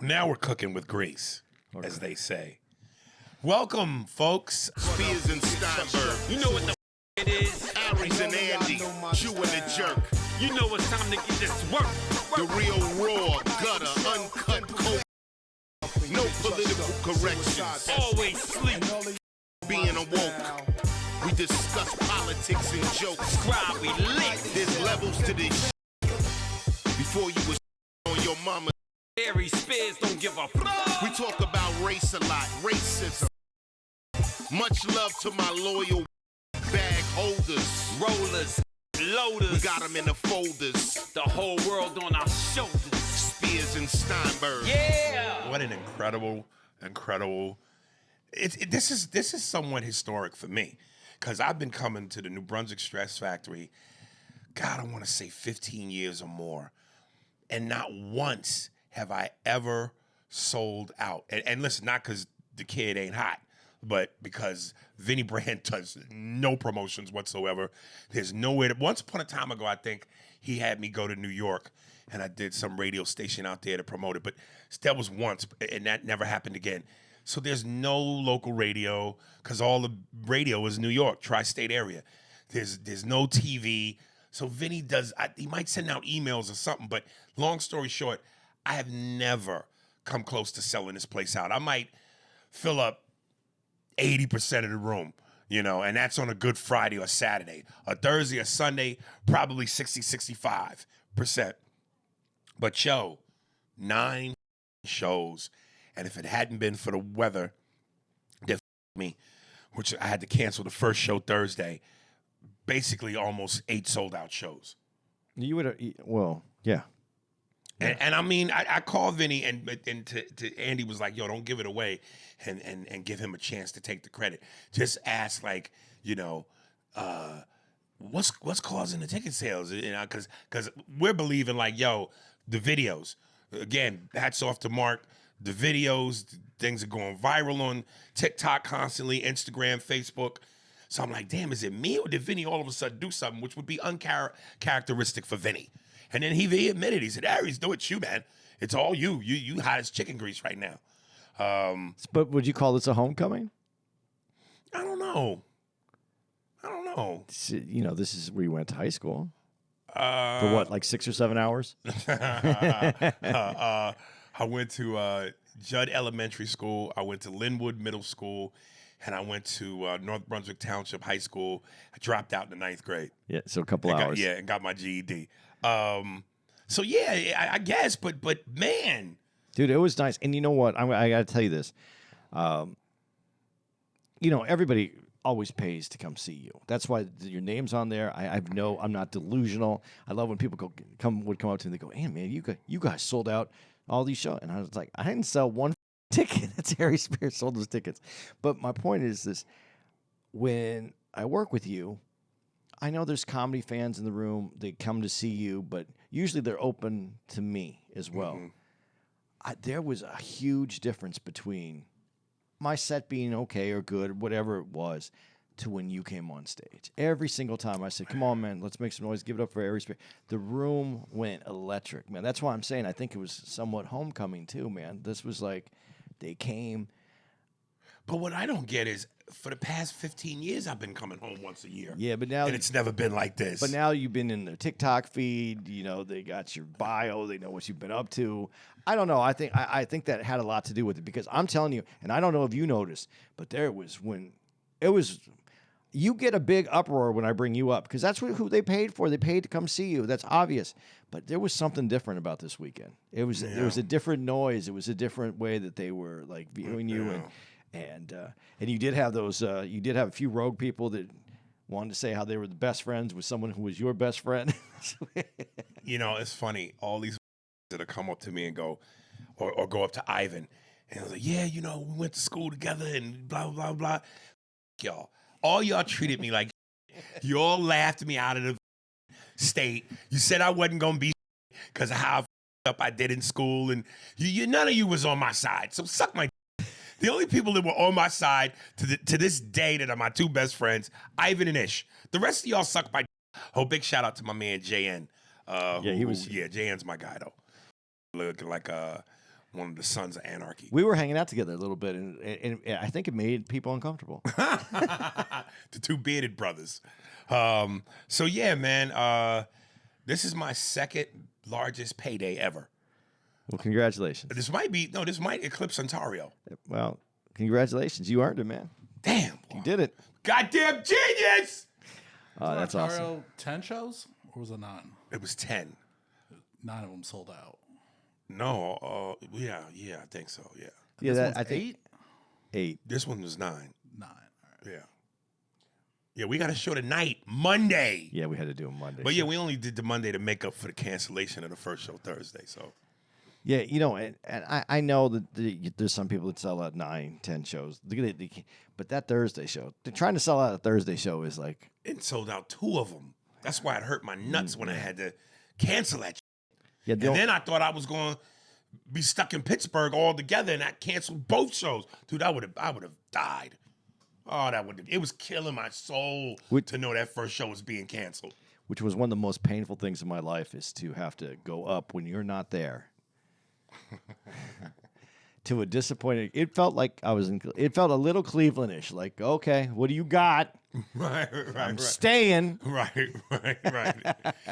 Now we're cooking with grease, as they say. Welcome, folks. Spears and Steinberg. You know what the it is? Aries and Andy. Jew and the Jerk. You know it's time to get this work. The real raw, gutter, uncut, cold. No political corrections. Always sleep. Being awoke. We discuss politics and jokes. Cry, we lit. There's levels to this before you was on your mama. Harry Spears don't give a fuck. We talk about race a lot, racism. Much love to my loyal bag holders. Rollers, loaders. We got them in the folders. The whole world on our shoulders. Spears and Steinberg. Yeah. What an incredible. This is somewhat historic for me, because I've been coming to the New Brunswick Stress Factory, God, I want to say 15 years or more, and not once have I ever sold out. And listen, not because the kid ain't hot, but because Vinny Brand does no promotions whatsoever. There's nowhere to, once upon a time ago, I think he had me go to New York, and I did some radio station out there to promote it, but that was once, and that never happened again. So there's no local radio, because all the radio is New York, tri-state area. There's no TV. So Vinny he might send out emails or something, but long story short, I have never come close to selling this place out. I might fill up 80% of the room, and that's on a good Friday or Saturday. A Thursday or Sunday, probably 65%. But 9 shows, and if it hadn't been for the weather that me, which I had to cancel the first show Thursday, basically almost 8 sold-out shows. You would have, well, yeah. And I mean, I called Vinny, and to Andy was like, yo, don't give it away, and give him a chance to take the credit. Just ask, like, what's causing the ticket sales? Because we're believing, like, yo, the videos. Again, hats off to Mark. The videos, things are going viral on TikTok constantly, Instagram, Facebook. So I'm like, damn, is it me, or did Vinny all of a sudden do something which would be uncharacteristic for Vinny? And then he admitted, he said, Aries, no, it's you, man. It's all you. You hot as chicken grease right now. But would you call this a homecoming? I don't know. This is where you went to high school. For what, like 6 or 7 hours? I went to Judd Elementary School. I went to Linwood Middle School. And I went to North Brunswick Township High School. I dropped out in the 9th grade. Yeah, so a couple hours. And got my GED. So yeah, I guess, but man, dude, it was nice. And you know what? I got to tell you this. Everybody always pays to come see you. That's why your name's on there. I'm not delusional. I love when people would come up to me and they go, "Hey man, you guys sold out all these shows," and I was like, I didn't sell one ticket. That's Harry Spears sold those tickets. But my point is this: when I work with you, I know there's comedy fans in the room. They come to see you, but usually they're open to me as well. Mm-hmm. There was a huge difference between my set being okay or good, whatever it was, to when you came on stage. Every single time I said, come on, man, let's make some noise. Give it up for Harry Spears. The room went electric, man. That's why I'm saying I think it was somewhat homecoming too, man. This was like they came. But what I don't get is, for the past 15 years, I've been coming home once a year. Yeah, but now... And it's never been like this. But now you've been in their TikTok feed. They got your bio. They know what you've been up to. I don't know. I think that had a lot to do with it, because I'm telling you, and I don't know if you noticed, but there was when it was... You get a big uproar when I bring you up, because that's who they paid for. They paid to come see you. That's obvious. But there was something different about this weekend. There was a different noise. It was a different way that they were like viewing you, and you did have those. You did have a few rogue people that wanted to say how they were the best friends with someone who was your best friend. It's funny. All these that come up to me and go, or go up to Ivan, and I was like, yeah, we went to school together and blah blah blah. Y'all. All y'all treated me like you all laughed me out of the state. You said I wasn't gonna be because of how up I did in school, and none of you was on my side. So suck my. The only people that were on my side to this day that are my two best friends, Ivan and Ish. The rest of y'all suck my. Oh, big shout out to my man JN. JN's my guy though. Looking like one of the Sons of Anarchy. We were hanging out together a little bit, and I think it made people uncomfortable. The two bearded brothers. So yeah, man. This is my second largest payday ever. Well, congratulations. This might eclipse Ontario. Well, congratulations. You earned it, man. Damn, You did it. goddamn genius! That's awesome. Ontario 10 shows? Or was it 9? It was 10. 9 of them sold out. No, yeah, I think so. Yeah, Yeah, This one's I think 8. this one was 9. 9. All right. Yeah, we got a show tonight, Monday. Yeah, we had to do it Monday. But yeah, we only did the Monday to make up for the cancellation of the first show Thursday. So Yeah, and I know that there's some people that sell out 9, 10 shows. But that Thursday show, they're trying to sell out a Thursday show is like... it sold out 2 of them. That's why it hurt my nuts when I had to cancel that. Yeah, And then I thought I was going to be stuck in Pittsburgh altogether, and I canceled both shows. Dude, I would have died. Oh, it was killing my soul to know that first show was being canceled. which was one of the most painful things in my life, is to have to go up when you're not there. To a disappointing. It felt like I was in. It felt a little Clevelandish. Like, okay, what do you got? Right. I'm staying. Right.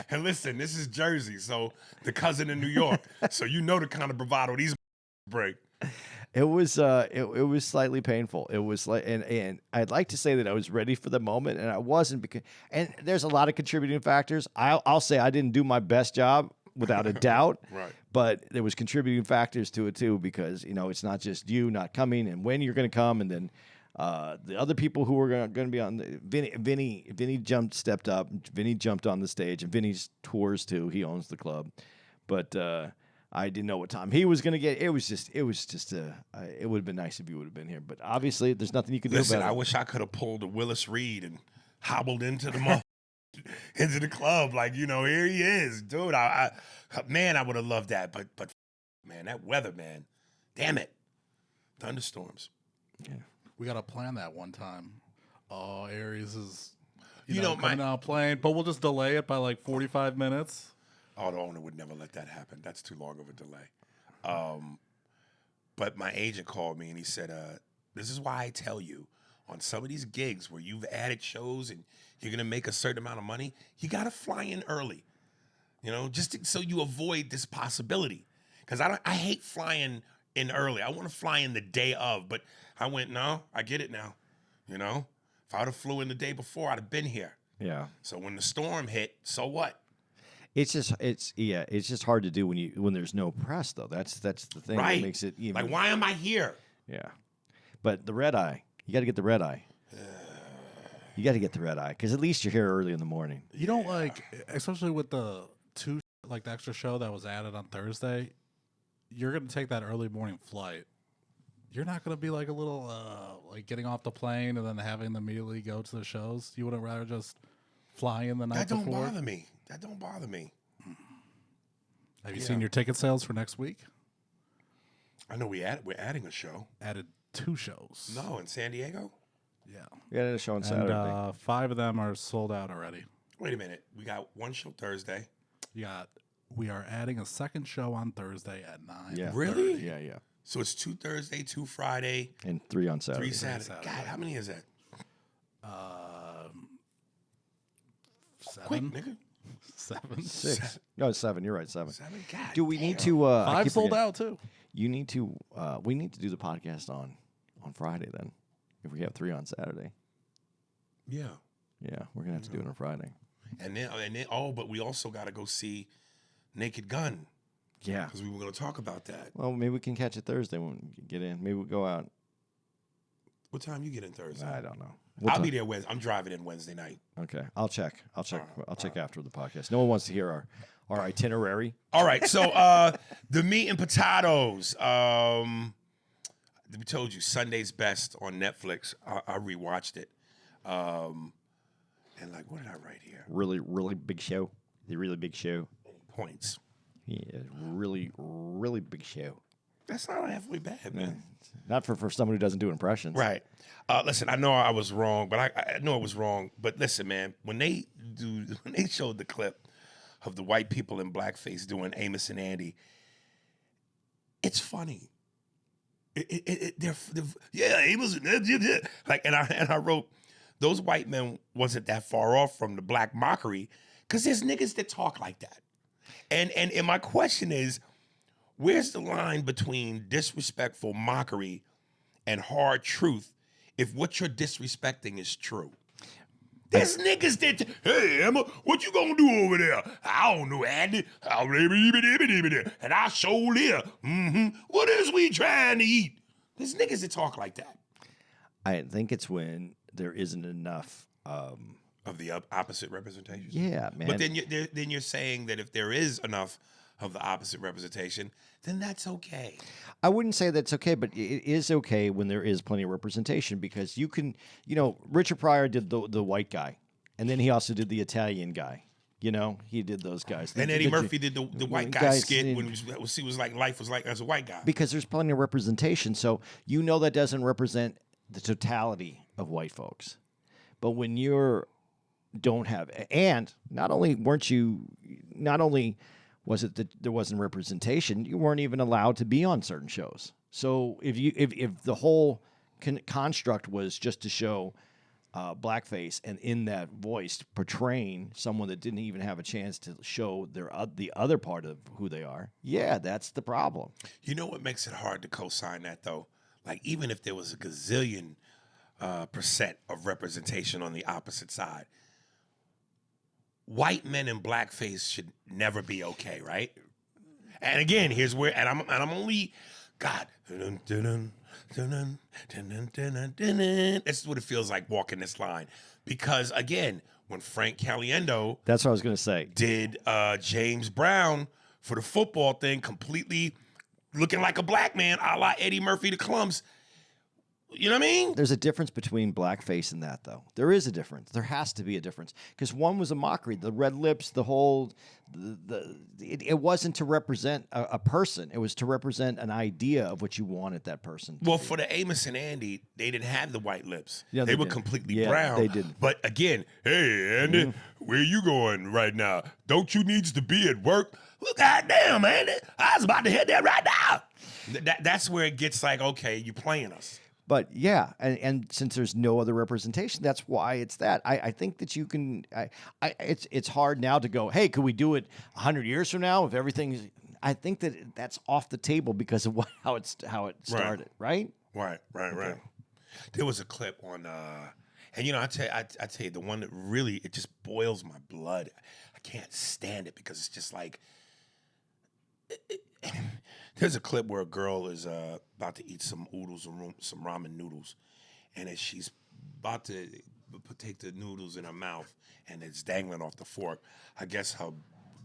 And listen, this is Jersey, so the cousin in New York. So you know the kind of bravado these break. It was it was slightly painful. It was like, and I'd like to say that I was ready for the moment, and I wasn't, because, and there's a lot of contributing factors. I'll say I didn't do my best job, without a doubt. Right. But there was contributing factors to it too, because it's not just you not coming and when you're going to come, and then the other people who were going to be on. Vinny stepped up. Vinny jumped on the stage, and Vinny's tours too. He owns the club, but. I didn't know what time he was going to get. It was just. It would have been nice if you would have been here, but obviously there's nothing you can do Listen, about it. I wish I could have pulled a Willis Reed and hobbled into the into the club, like, here he is, dude. Man, I would have loved that, but man, that weather, man, damn it, thunderstorms. Yeah. We got to plan that one time. Oh, Aries is, You know, coming out playing, but we'll just delay it by like 45 minutes. Oh, the owner would never let that happen. That's too long of a delay. But my agent called me and he said, this is why I tell you, on some of these gigs where you've added shows and you're going to make a certain amount of money, you got to fly in early, so you avoid this possibility. Because I hate flying in early. I want to fly in the day of, but I went, no, I get it now. If I would have flew in the day before, I'd have been here. Yeah. So when the storm hit, so what? It's just hard to do when there's no press, though. That's the thing Right. that makes it even, Like, why am I here? Yeah. But the red eye, you got to get the red eye. You got to get the red eye, because at least you're here early in the morning. You don't especially with the the extra show that was added on Thursday, you're going to take that early morning flight. You're not going to be like a little, getting off the plane and then having to immediately go to the shows. You wouldn't rather just fly in the night That before? That don't bother me. Have you seen your ticket sales for next week? I know we're adding a show. Added 2 shows. No, in San Diego? Yeah. We had a show on Saturday. And 5 of them are sold out already. Wait a minute. We got one show Thursday. We are adding a second show on Thursday at 9. Yeah. Really? Yeah. So it's 2 Thursday, 2 Friday, And 3 on Saturday. 3 Saturday. God, how many is that? 7. Quick, nigga. 7. 6. No, it's 7. You're right, 7. 7? God. Do we need damn. to? 5 sold out too. You need to. We need to do the podcast on Friday then. If we have 3 on Saturday. Yeah. Yeah, we're gonna have to do it on Friday. And then, but we also got to go see Naked Gun, Yeah. because we were going to talk about that. Well, maybe we can catch it Thursday when we get in. Maybe we'll go out. What time you get in Thursday? I don't know. I'll be there Wednesday. I'm driving in Wednesday night. Okay, I'll check. I'll check after the podcast. No one wants to hear our itinerary. All right, so the meat and potatoes. We told you Sunday's Best on Netflix. I rewatched it, and what did I write here? Really, really big show. The really big show. Points. Yeah, really, really big show. That's not halfway bad, man. Not for someone who doesn't do impressions. Right. Listen, I know I was wrong, but I know I was wrong. But listen, man, when they showed the clip of the white people in blackface doing Amos and Andy, It's funny. Yeah, he was like, and I wrote, those white men wasn't that far off from the black mockery, because there's niggas that talk like that. And my question is, where's the line between disrespectful mockery and hard truth if what you're disrespecting is true? There's niggas that, hey, Emma, what you gonna do over there? I don't know, Andy. And I show there. What is we trying to eat? There's niggas that talk like that. I think it's when there isn't enough of the opposite representation. Yeah, man. But then you're saying that if there is enough of the opposite representation, then that's okay. I wouldn't say that's okay, but it is okay when there is plenty of representation, because you can, Richard Pryor did the white guy, and then he also did the Italian guy. He did those guys. And Eddie Murphy did the white guy skit when he was like life was like as a white guy. Because there's plenty of representation, so that doesn't represent the totality of white folks. But when don't have, and not only was it that there wasn't representation, you weren't even allowed to be on certain shows. So if the whole construct was just to show blackface, and in that voice portraying someone that didn't even have a chance to show the other part of who they are, yeah, that's the problem. You know what makes it hard to co-sign that, though? Like, even if there was a gazillion percent of representation on the opposite side, white men in blackface should never be okay, right? And again, here's where, and I'm only, God, that's what it feels like walking this line. Because again, when Frank Caliendo, that's what I was going to say, did James Brown for the football thing, completely looking like a black man, a la Eddie Murphy the Clumps. You know what I mean? There's a difference between blackface and that, though. There is a difference. There has to be a difference, because one was a mockery. The red lips, the whole, it wasn't to represent a person. It was to represent an idea of what you wanted that person to Well, be. for the Amos and Andy, they didn't have the white lips. Yeah, they were didn't. completely brown. They didn't. But again, hey, Andy, where you going right now? Don't you needs to be at work? Well, goddamn, Andy, I was about to hit that right now. That's where it gets like, okay, you playing us. But yeah, and since there's no other representation, that's why it's that. I think that you can. It's hard now to go, hey, could we do it 100 years from now if everything's? I think that's off the table because of how it started, right? Right. There was a clip on, and I tell you, the one that really it just boils my blood. I can't stand it because it's just like. There's a clip where a girl is about to eat some oodles or some ramen noodles, and as she's about to take the noodles in her mouth and it's dangling off the fork, I guess her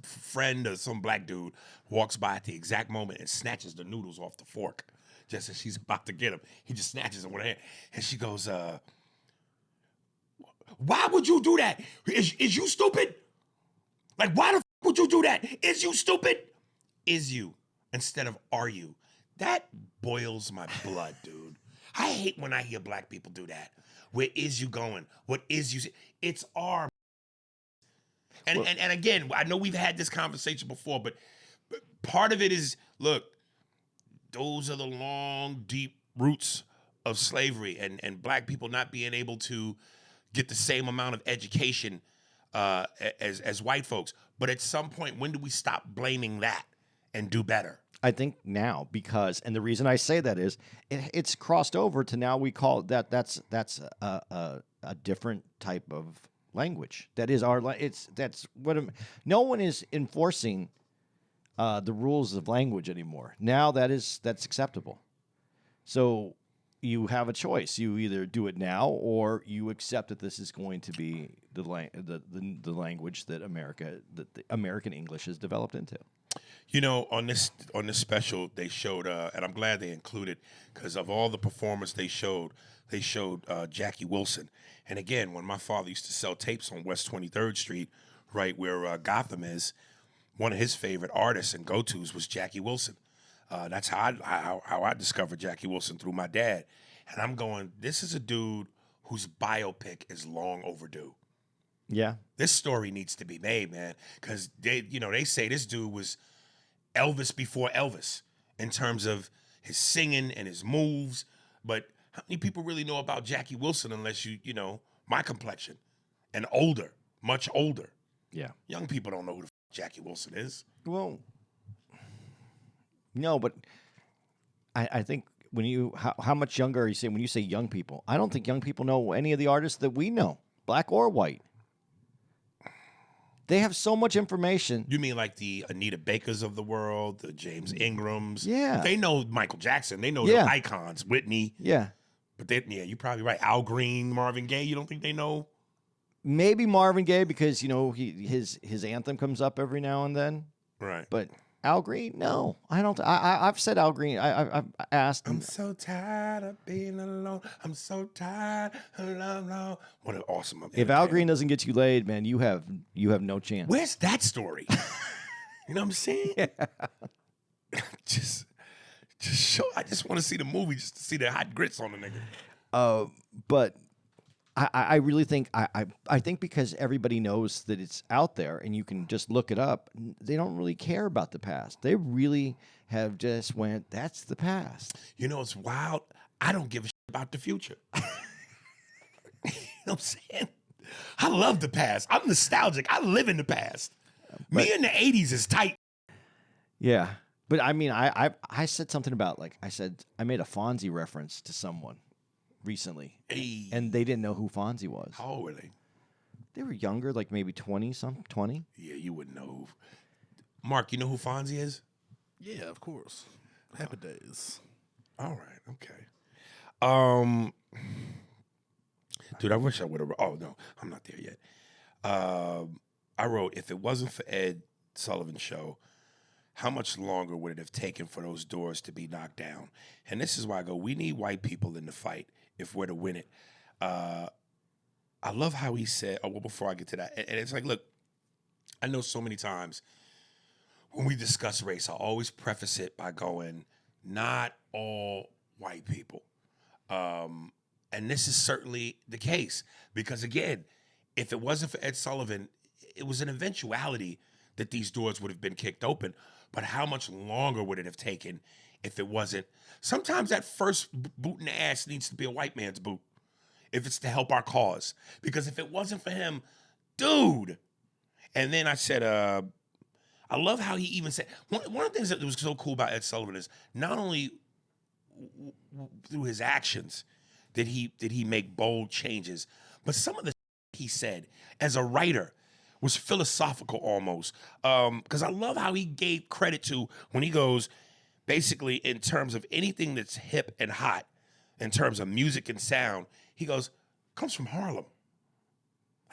friend or some black dude walks by at the exact moment and snatches the noodles off the fork just as she's about to get them. He just snatches them with her hand, and she goes, "Why would you do that? Is you stupid? Like, why the f would you do that? Is you stupid? Is you?" Instead of "are you?" That boils my blood, dude. I hate when I hear black people do that. Where is you going? What is you? It's our. And again, I know we've had this conversation before, but part of it is, look, those are the long, deep roots of slavery and black people not being able to get the same amount of education as white folks. But at some point, when do we stop blaming that and do better? I think now, because, and the reason I say that is it's crossed over to now we call that's a different type of language. That is no one is enforcing the rules of language anymore. Now that's acceptable. So you have a choice. You either do it now or you accept that this is going to be the language that the American English has developed into. On this special, they showed, and I'm glad they included, because of all the performers they showed Jackie Wilson. And again, when my father used to sell tapes on West 23rd Street, right where Gotham is, one of his favorite artists and go-tos was Jackie Wilson. That's how I discovered Jackie Wilson, through my dad. And I'm going, this is a dude whose biopic is long overdue. Yeah. This story needs to be made, man, because they say this dude was Elvis before Elvis in terms of his singing and his moves. But how many people really know about Jackie Wilson unless you know, my complexion and older, much older. Yeah. Young people don't know who the Jackie Wilson is. Well, no, but I think when you how much younger are you saying when you say young people? I don't think young people know any of the artists that we know, black or white. They have so much information. You mean like the Anita Bakers of the world, the James Ingrams? Yeah. They know Michael Jackson. They know Yeah. the icons, Whitney. Yeah. But you're probably right. Al Green, Marvin Gaye. You don't think they know? Maybe Marvin Gaye because, you know, his anthem comes up every now and then. Right. But Al Green, no, I don't. I've said Al Green. I've asked him. I'm so tired of being alone. I'm so tired of alone. What an awesome. If Al Green doesn't get you laid, man, you have no chance. Where's that story? You know what I'm saying? Yeah. just show. I just want to see the movie just to see the hot grits on the nigga. But I really think I think because everybody knows that it's out there and you can just look it up, they don't really care about the past. They really have just went, that's the past. You know, it's wild. I don't give a shit about the future. You know what I'm saying? I love the past. I'm nostalgic. I live in the past. Me in the 80s is tight. Yeah. But I mean, I said something about, like, I made a Fonzie reference to someone recently. Hey. And they didn't know who Fonzie was. How old were they? They were younger, like maybe 20. Yeah, you wouldn't know. Mark, you know who Fonzie is? Yeah, of course. Happy days. All right, okay. Dude, I wish I would have. Oh no, I'm not there yet. I wrote, if it wasn't for Ed Sullivan's show, how much longer would it have taken for those doors to be knocked down? And this is why I go, we need white people in the fight if we're to win it. I love how he said, oh, well, before I get to that, and it's like, look, I know so many times when we discuss race, I always preface it by going, not all white people. And this is certainly the case because, again, if it wasn't for Ed Sullivan, it was an eventuality that these doors would have been kicked open. But how much longer would it have taken if it wasn't? Sometimes that first boot in the ass needs to be a white man's boot if it's to help our cause. Because if it wasn't for him, dude. And then I said, I love how he even said, one of the things that was so cool about Ed Sullivan is not only through his actions did he make bold changes, but some of the he said as a writer was philosophical almost. Because I love how he gave credit to when he goes, basically in terms of anything that's hip and hot, in terms of music and sound, he goes, comes from Harlem.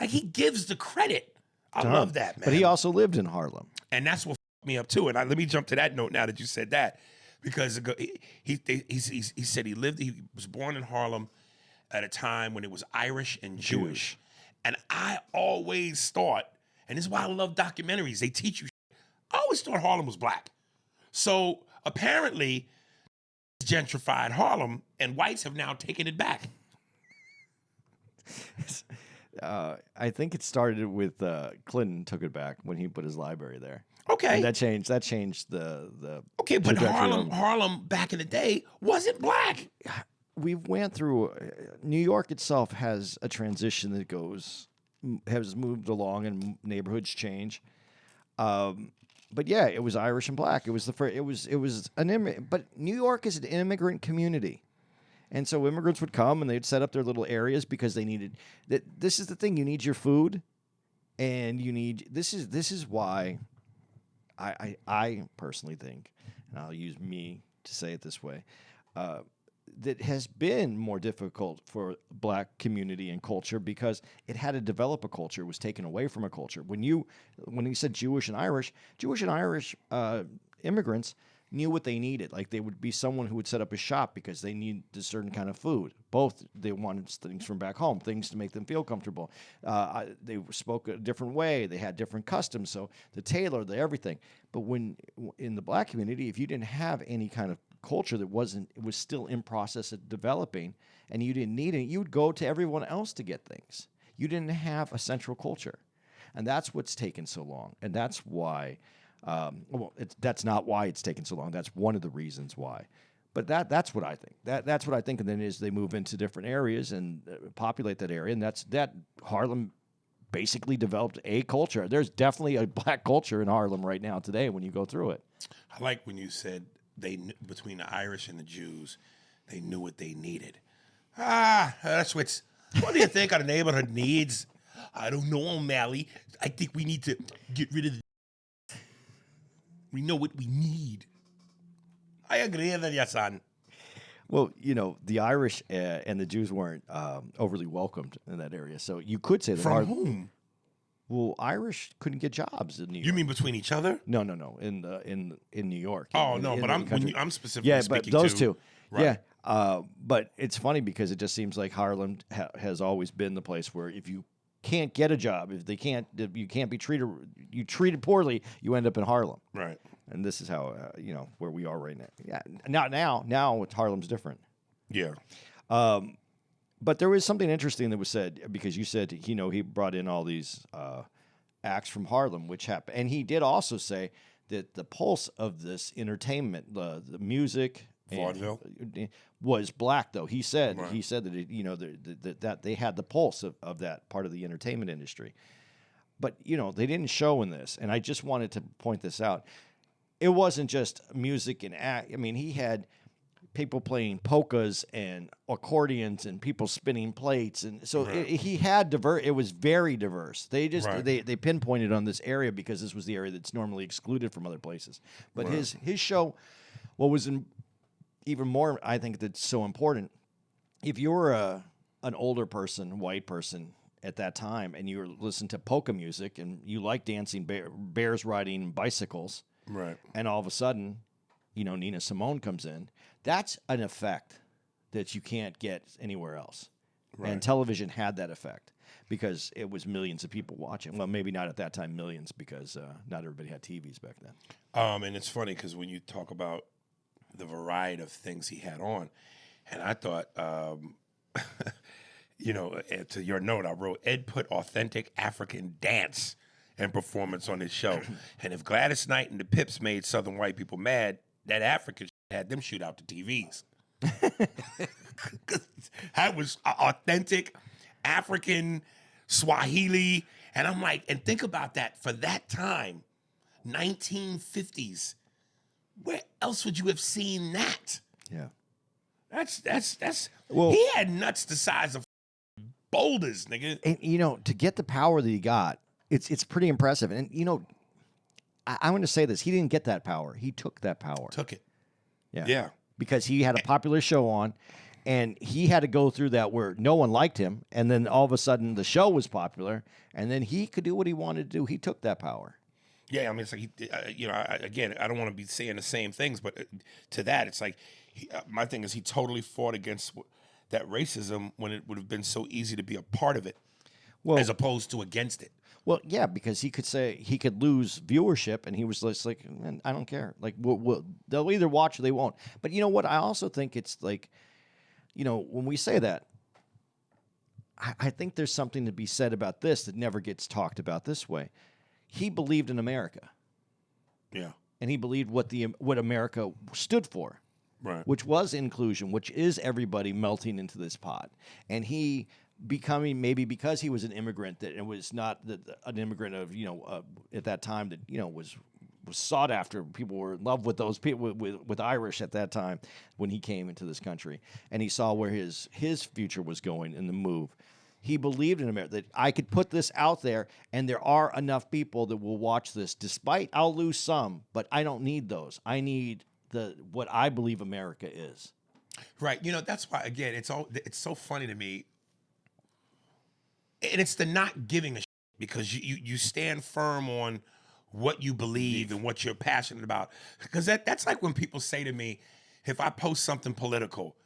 Like he gives the credit. I love that, man. But he also lived in Harlem. And that's what fucked me up too. And let me jump to that note now that you said that. Because he said he was born in Harlem at a time when it was Irish and Jewish. And I always thought, and this is why I love documentaries, they teach you shit. I always thought Harlem was black. So apparently, gentrified Harlem, and whites have now taken it back. I think it started with Clinton took it back when he put his library there. Okay. And that changed the Okay, but trajectory of- Harlem back in the day wasn't black. We went through New York itself has a transition that has moved along and neighborhoods change. But yeah, it was Irish and black. It was the first, it was but New York is an immigrant community. And so immigrants would come and they'd set up their little areas because they needed that. This is the thing, you need your food and this is why I personally think, and I'll use me to say it this way, that has been more difficult for black community and culture because it had to develop a culture. It was taken away from a culture. When you said Jewish and Irish immigrants knew what they needed. Like they would be someone who would set up a shop because they need a certain kind of food. Both they wanted things from back home, things to make them feel comfortable. They spoke a different way. They had different customs. So the tailor, the everything. But when in the black community, if you didn't have any kind of culture that it was still in process of developing, and you didn't need it, you would go to everyone else to get things. You didn't have a central culture, and that's what's taken so long, and that's why Well, that's not why it's taken so long. That's one of the reasons why. But that's what I think. That's what I think. And then as they move into different areas and populate that area, and that Harlem basically developed a culture. There's definitely a black culture in Harlem right now today when you go through it. I like when you said between the Irish and the Jews, they knew what they needed. That's what do you think our neighborhood needs? I don't know, O'Malley. I think we need to get rid of we know what we need. I agree with you, son. Well, the Irish and the Jews weren't overly welcomed in that area. So you could say that From whom? Well, Irish couldn't get jobs in New York. You mean between each other? No. In New York. Oh, in, no, in but the I'm specifically yeah, speaking but those to, two. Right. Yeah. But it's funny because it just seems like Harlem has always been the place where if you can't get a job, if you can't be treated poorly, you end up in Harlem. Right. And this is how where we are right now. Yeah. Now Harlem's different. Yeah. But there was something interesting that was said because you said he brought in all these acts from Harlem, which happened, and he did also say that the pulse of this entertainment, the music, Vaudeville was black. Though he said Right. that that they had the pulse of that part of the entertainment industry, but they didn't show in this, and I just wanted to point this out. It wasn't just music and act. I mean, he had people playing polkas and accordions and people spinning plates, and so Right. he had It was very diverse. They just Right. they pinpointed on this area because this was the area that's normally excluded from other places. But Right. his show, what was even more, I think that's so important. If you were an older person, white person at that time, and you were listening to polka music and you like dancing bears riding bicycles. Right. And all of a sudden, Nina Simone comes in. That's an effect that you can't get anywhere else. Right. And television had that effect because it was millions of people watching. Well, maybe not at that time, millions, because not everybody had TVs back then. And it's funny because when you talk about the variety of things he had on, and I thought, to your note, I wrote, Ed put authentic African dance and performance on his show. And if Gladys Knight and the Pips made Southern white people mad, that African had them shoot out the TVs. That was authentic African Swahili. And I'm like, and think about that for that time, 1950s. Where else would you have seen that? Yeah. That's Well- he had nuts the size of boulders, nigga. And, to get the power that he got, it's pretty impressive. And, I want to say this. He didn't get that power. He took that power. Took it. Yeah. Yeah. Because he had a popular show on, and he had to go through that where no one liked him, and then all of a sudden the show was popular, and then he could do what he wanted to do. He took that power. Yeah, I mean, it's like, again, I don't want to be saying the same things, but to that, it's like, my thing is he totally fought against that racism when it would have been so easy to be a part of it, as opposed to against it. Well, yeah, because he could say he could lose viewership, and he was just like, man, I don't care. Like, they'll either watch or they won't. But you know what? I also think it's like, when we say that, I think there's something to be said about this that never gets talked about this way. He believed in America. Yeah. And he believed what America stood for. Right. Which was inclusion, which is everybody melting into this pot. And he becoming, maybe because he was an immigrant, that it was not an immigrant of, at that time that, was sought after. People were in love with those people, with Irish at that time when he came into this country. And he saw where his future was going in the move. He believed in America, that I could put this out there and there are enough people that will watch this, despite I'll lose some, but I don't need those. I need what I believe America is. Right. That's why, again, it's so funny to me. And it's the not giving a shit, because you stand firm on what you believe and what you're passionate about. Because that's like when people say to me, if I post something political,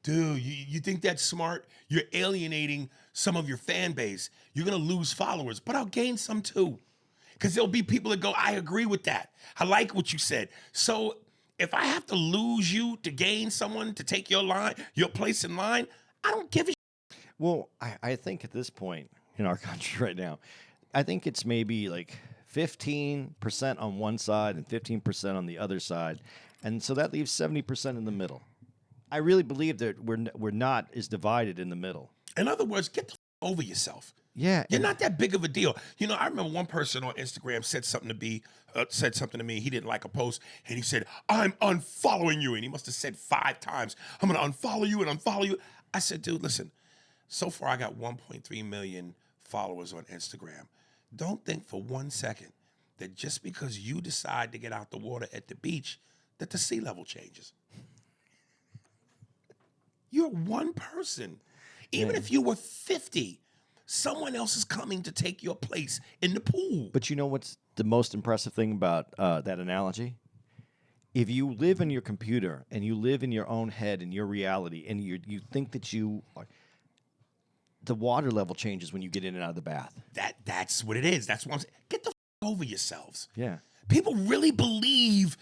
dude, you think that's smart? You're alienating some of your fan base. You're going to lose followers, but I'll gain some too. Because there'll be people that go, I agree with that. I like what you said. So if I have to lose you to gain someone to take your place in line, I don't give a shit. Well, I think at this point in our country right now, I think it's maybe like 15% on one side and 15% on the other side, and so that leaves 70% in the middle. I really believe that we're not as divided in the middle. In other words, get the over yourself. Yeah, You're not that big of a deal. You know, I remember one person on Instagram said something to me. He didn't like a post, and he said, "I'm unfollowing you." And he must have said 5 times, "I'm gonna unfollow you and unfollow you." I said, "Dude, listen. So far, I got 1.3 million followers on Instagram. Don't think for 1 second that just because you decide to get out the water at the beach, that the sea level changes. You're one person. Even if you were 50." Someone else is coming to take your place in the pool. But you know what's the most impressive thing about that analogy? If you live in your computer and you live in your own head and your reality, and you think that you are, the water level changes when you get in and out of the bath. That's what it is. That's what I'm saying. Get the over yourselves. Yeah. People really believe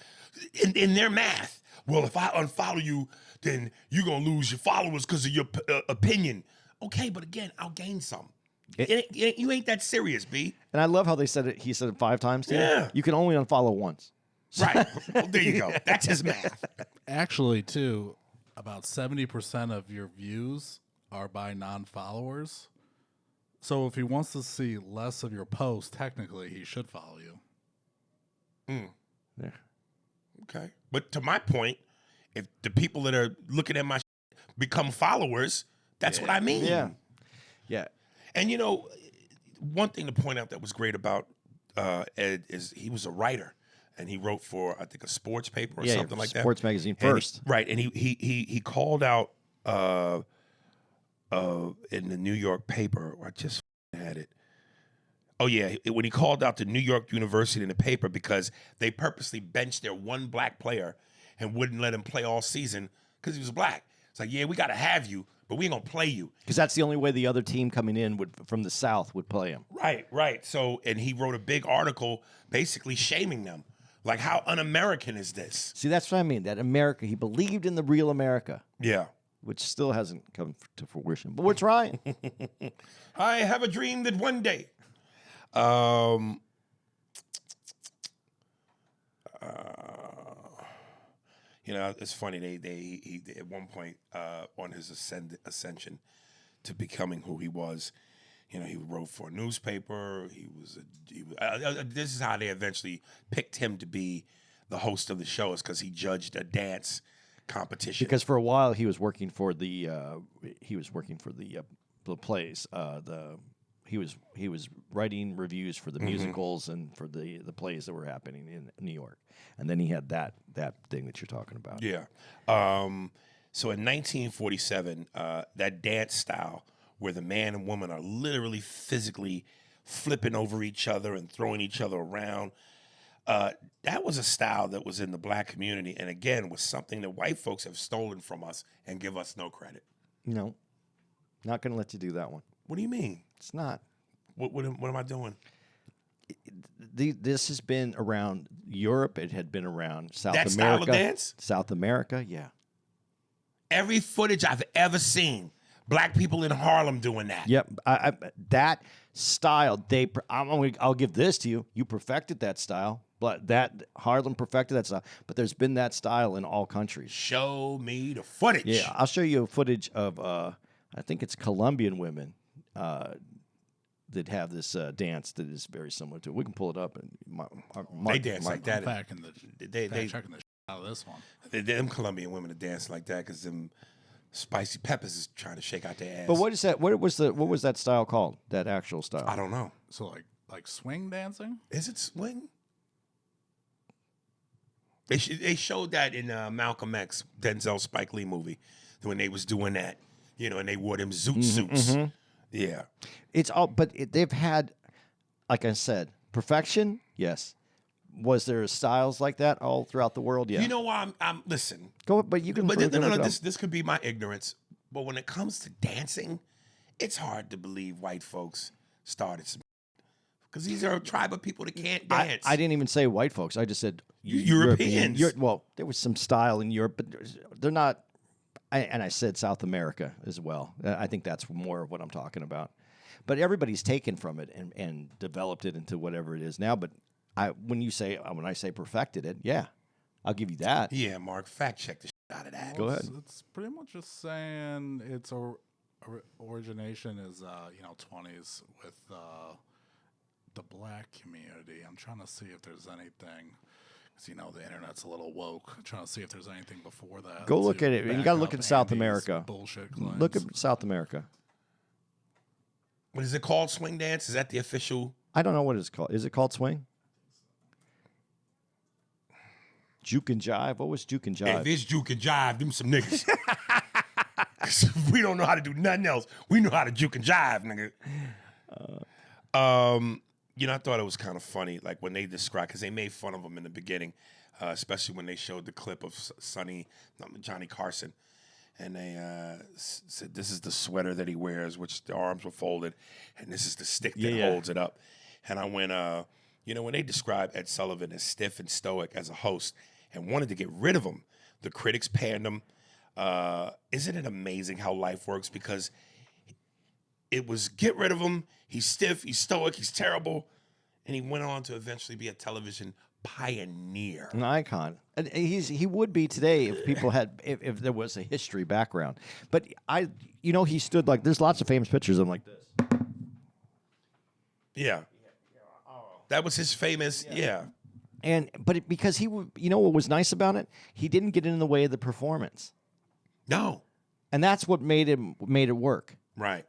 in their math. Well, if I unfollow you, then you're going to lose your followers because of your opinion. Okay, but again, I'll gain some. You ain't that serious, B. And I love how they said it. He said it 5 times. Yeah. You can only unfollow once. Right. Well, there you go. That's his math. Actually, too, about 70% of your views are by non-followers. So if he wants to see less of your posts, technically, he should follow you. Yeah. Okay. But to my point, if the people that are looking at my become followers, that's what I mean. Yeah. Yeah. And, you know, one thing to point out that was great about Ed is he was a writer, and he wrote for, I think, a sports paper or something like that. Sports magazine first. And he called out in the New York paper. I just had it. Oh, yeah. When he called out the New York University in the paper because they purposely benched their one black player and wouldn't let him play all season because he was black. It's like, yeah, we got to have you, but we ain't going to play you. Because that's the only way the other team coming in from the South would play him. Right. So, and he wrote a big article basically shaming them. Like, how un-American is this? See, that's what I mean. That America, he believed in the real America. Yeah. Which still hasn't come to fruition. But we're trying. I have a dream that one day. You know, it's funny. He at one point on his ascension to becoming who he was, you know, he wrote for a newspaper. This is how they eventually picked him to be the host of the show, is because he judged a dance competition. Because for a while he was working for the plays. He was writing reviews for the musicals and for the plays that were happening in New York, and then he had that thing that you're talking about. Yeah. So in 1947, that dance style where the man and woman are literally physically flipping over each other and throwing each other around, that was a style that was in the black community, and again was something that white folks have stolen from us and give us no credit. No, not going to let you do that one. What do you mean? It's not. What am I doing? This has been around Europe. It had been around South That America. style of dance? South America, yeah. Every footage I've ever seen, black people in Harlem doing that. Yep. That style, I'll give this to you. You perfected that style. But Harlem perfected that style. But there's been that style in all countries. Show me the footage. Yeah, I'll show you footage of, I think it's Colombian women that have this dance that is very similar to it. We can pull it up. And they dance like that. Back in the They checking the out of this one. them Colombian women are dancing like that because them spicy peppers is trying to shake out their ass. But what is that? What was that style called? That actual style? I don't know. So like swing dancing? Is it swing? They showed that in Malcolm X, Denzel Spike Lee movie, when they was doing that, you know, and they wore them zoot suits. Yeah. It's all, but they've had, like I said, perfection. Yes. Was there styles like that all throughout the world? Yeah. You know why I'm listen. Go, but you can. But look it no. up. This could be my ignorance. But when it comes to dancing, it's hard to believe white folks started some. Because these are a tribe of people that can't dance. I didn't even say white folks. I just said Europeans. Well, there was some style in Europe, but they're not. And I said South America as well. I think that's more of what I'm talking about. But everybody's taken from it and developed it into whatever it is now. But when I say perfected it, yeah, I'll give you that. Yeah, Mark, fact check the shit out of that. Go ahead. It's pretty much just saying its origination is 20s with the black community. I'm trying to see if there's anything. Because, the internet's a little woke. I'm trying to see if there's anything before that. Go look at it. You got to look at South Andy's America. Bullshit claims. Look at South America. What is it called? Swing dance? Is that the official? I don't know what it's called. Is it called swing? Juke and jive. What was juke and jive? If it's juke and jive, them some niggas. We don't know how to do nothing else. We know how to juke and jive, nigga. I thought it was kind of funny, like when they described, because they made fun of him in the beginning, especially when they showed the clip of Johnny Carson, and they said this is the sweater that he wears, which the arms were folded, and this is the stick that holds it up. And I went, when they described Ed Sullivan as stiff and stoic as a host and wanted to get rid of him, the critics panned him. Isn't it amazing how life works? Because it was get rid of him. He's stiff. He's stoic. He's terrible. And he went on to eventually be a television pioneer. An icon. And he would be today if people had if there was a history background. But he stood like there's lots of famous pictures of him like this. Yeah. That was his famous. Yeah. But because he would, what was nice about it? He didn't get in the way of the performance. No. And that's what made it work. Right.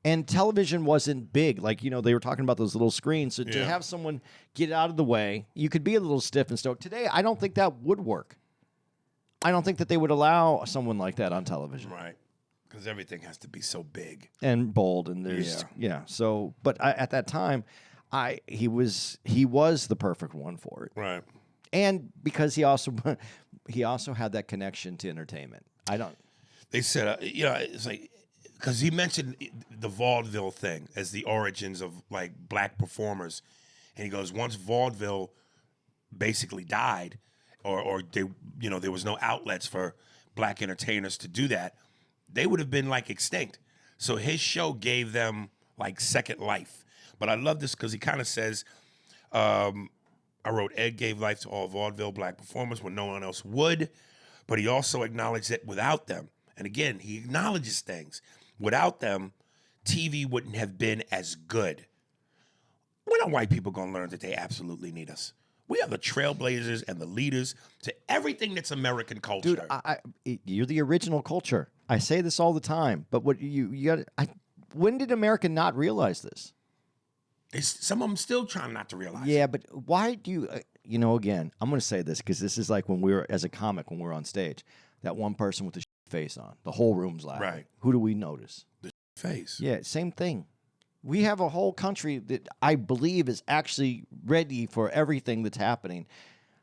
And television wasn't big. Like, they were talking about those little screens. So to have someone get out of the way, you could be a little stiff and stoic. Today, I don't think that would work. I don't think that they would allow someone like that on television. Right. Because everything has to be so big. And bold. And there's, So, but at that time, he was the perfect one for it. Right. And because he also had that connection to entertainment. They said, it's like, because he mentioned the vaudeville thing as the origins of like black performers, and he goes, once vaudeville basically died, or they, there was no outlets for black entertainers to do that, they would have been like extinct. So his show gave them like second life. But I love this because he kind of says, I wrote, Ed gave life to all vaudeville black performers when no one else would, but he also acknowledged that without them, and again, he acknowledges things. Without them, TV wouldn't have been as good. When are white people going to learn that they absolutely need us? We are the trailblazers and the leaders to everything that's American culture. Dude, you're the original culture. I say this all the time, but what when did America not realize this? Some of them still trying not to realize. Yeah, but why do you? Again, I'm going to say this because this is like when we were as a comic when we were on stage. That one person with the face on, the whole room's laughing. Right. Who do we notice? The face. Yeah, same thing. We have a whole country that I believe is actually ready for everything that's happening.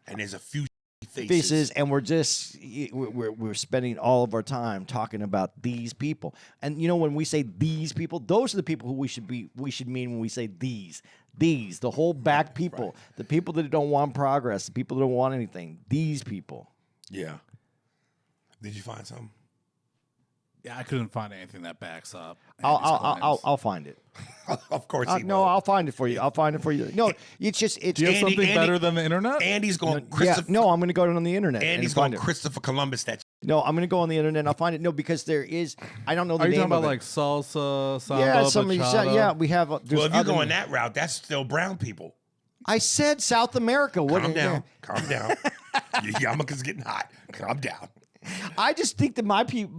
And there's a few faces, and we're spending all of our time talking about these people. And when we say these people, those are the people who we should mean when we say these, the whole back people, the people that don't want progress, the people that don't want anything, these people. Yeah. Did you find something? Yeah, I couldn't find anything that backs up. I'll find it. Of course he no, will. I'll find it for you. No, it's just it's. Do you have something better than the internet? Andy's going. No, I'm going to go on the internet. Andy's going Christopher Columbus. No, I'm going to go on the internet and I'll find it. No, because there is. I don't know the name. Are you name talking about of like salsa, samba, bachata? We have. Well, if you're going that route, that's still brown people. I said South America. Calm down. Calm down. Your yarmulke's getting hot. Calm down. I just think that my people,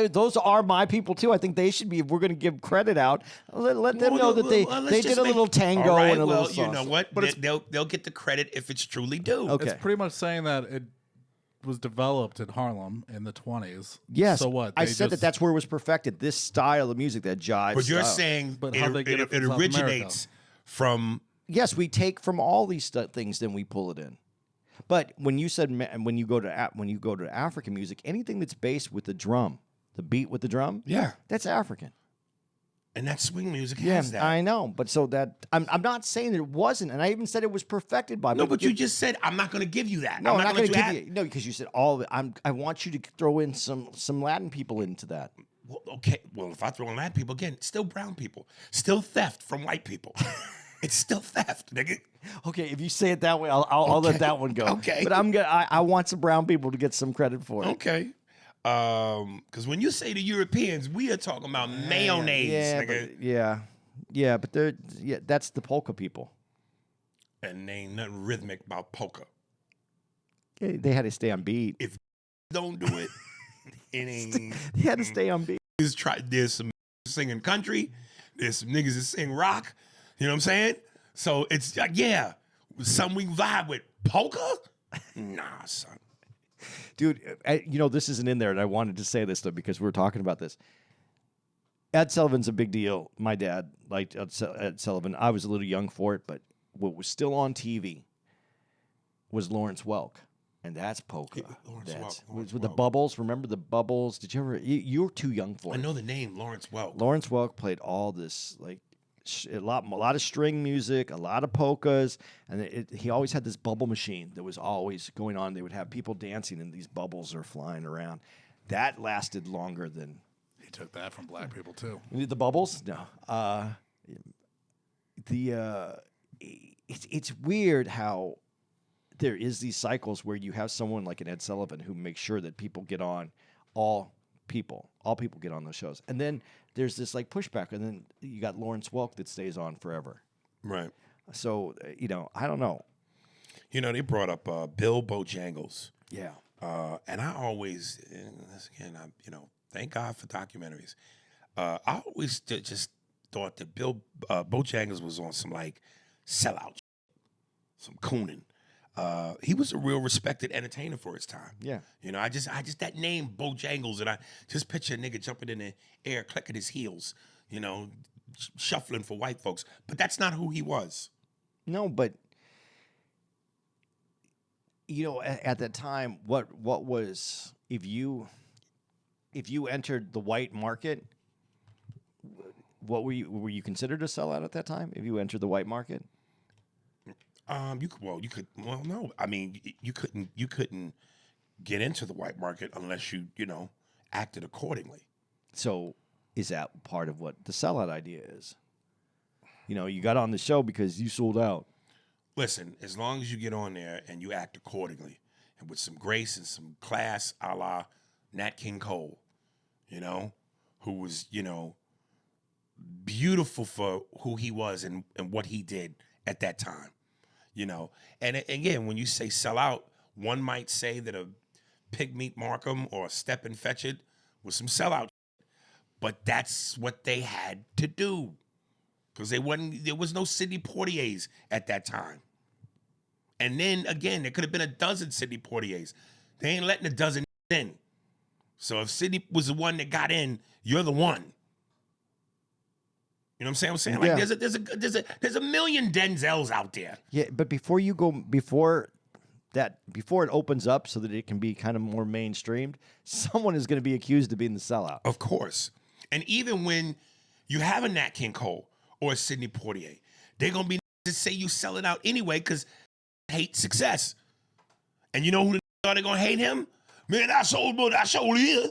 those are my people too. I think they should be. If we're going to give credit out, let them know that they did a little tango and a little sauce. You know what? But they'll get the credit if it's truly due. Okay. It's pretty much saying that it was developed in Harlem in the 20s. Yes. So what? I said that's where it was perfected. This style of music, that jive. But you're style. saying But how they get it from South originates from. Yes, we take from all these things, then we pull it in. But when you said when you go to African music, anything that's based with the drum, the beat with the drum, that's African. And that swing music has that. I know, but so that I'm not saying that it wasn't, and I even said it was perfected by. No, but you just said I'm not going to give you that. No, I'm not going to give you. No, because you said all of it. I want you to throw in some Latin people into that. Well, okay. Well, if I throw in Latin people again, still brown people, still theft from white people. It's still theft, nigga. Okay, if you say it that way, I'll let that one go. Okay. But I want some brown people to get some credit for it. Okay. Because when you say the Europeans, we are talking about mayonnaise, nigga. But that's the polka people. And ain't nothing rhythmic about polka. They had to stay on beat. If don't do it, it ain't. They had to stay on beat. There's some singing country. There's some niggas that sing rock. You know what I'm saying? So it's like, yeah, some we vibe with. Polka? Nah, son. Dude, this isn't in there, and I wanted to say this, though, because we were talking about this. Ed Sullivan's a big deal. My dad liked Ed Sullivan. I was a little young for it, but what was still on TV was Lawrence Welk. And that's polka. Lawrence with Welk. the bubbles. Remember the bubbles? Did you ever? You were too young for it. I know the name, Lawrence Welk. Lawrence Welk played all this, like, a lot of string music, a lot of polkas, and he always had this bubble machine that was always going on. They would have people dancing, and these bubbles are flying around. That lasted longer than... He took that from black people, too. The bubbles? No. It's weird how there is these cycles where you have someone like an Ed Sullivan who makes sure that people get on, all people get on those shows. And then there's this like pushback, and then you got Lawrence Welk that stays on forever. Right. So, I don't know. They brought up Bill Bojangles. Yeah. And I always, thank God for documentaries. I always just thought that Bill Bojangles was on some like sellout, some cooning. He was a real respected entertainer for his time. Yeah. I just that name Bojangles, and I just picture a nigga jumping in the air, clicking his heels, shuffling for white folks. But that's not who he was. No, but at that time, what was if you entered the white market, what were you considered a sellout at that time? If you entered the white market? No. I mean, you couldn't get into the white market unless you acted accordingly. So, is that part of what the sellout idea is? You got on the show because you sold out. Listen, as long as you get on there and you act accordingly and with some grace and some class, a la Nat King Cole, who was, beautiful for who he was and what he did at that time. And again, when you say sell out, one might say that a Pigmeat Markham or a Step and Fetch It was some sellout, but that's what they had to do because there was no Sidney Poitiers at that time. And then again, there could have been a dozen Sidney Poitiers. They ain't letting a dozen in. So if Sidney was the one that got in, you're the one. You know what I'm saying? Like there's a million Denzels out there. Yeah, but before it opens up so that it can be kind of more mainstreamed, someone is going to be accused of being the sellout. Of course. And even when you have a Nat King Cole or a Sidney Poitier, they're going to be to say you sell it out anyway because hate success. And you know who they're going to hate him? Man, I sold here.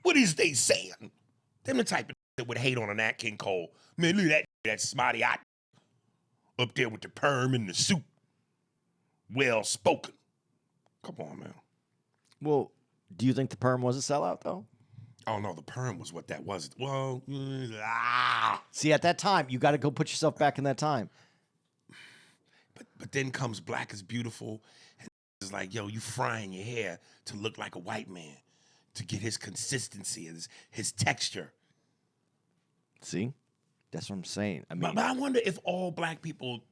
What is they saying? Them the type of that would hate on a Nat King Cole. Man, look at that smarty out up there with the perm and the suit. Well spoken. Come on, man. Well, do you think the perm was a sellout, though? Oh, no, the perm was what that was. Well, See, at that time, you got to go put yourself back in that time. But then comes Black is Beautiful, and it's like, yo, you frying your hair to look like a white man, to get his consistency, his texture. See? That's what I'm saying. I mean, but I wonder if all black people,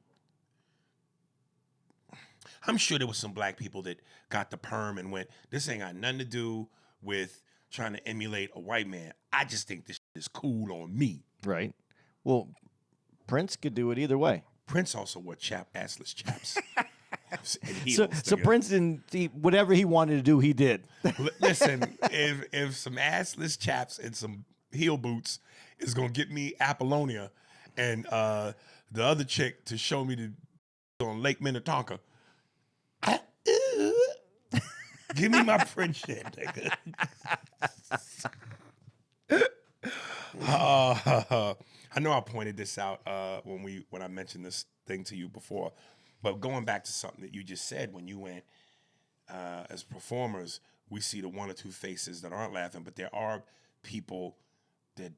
I'm sure there was some black people that got the perm and went, this ain't got nothing to do with trying to emulate a white man. I just think this is cool on me. Right. Well, Prince could do it either way. Prince also wore assless chaps. So Prince didn't, whatever he wanted to do, he did. Listen, if some assless chaps and some heel boots is gonna get me Apollonia and the other chick to show me the on Lake Minnetonka, give me my Prince shit, nigga. I know I pointed this out when I mentioned this thing to you before, but going back to something that you just said, when you went as performers, we see the one or two faces that aren't laughing, but there are people that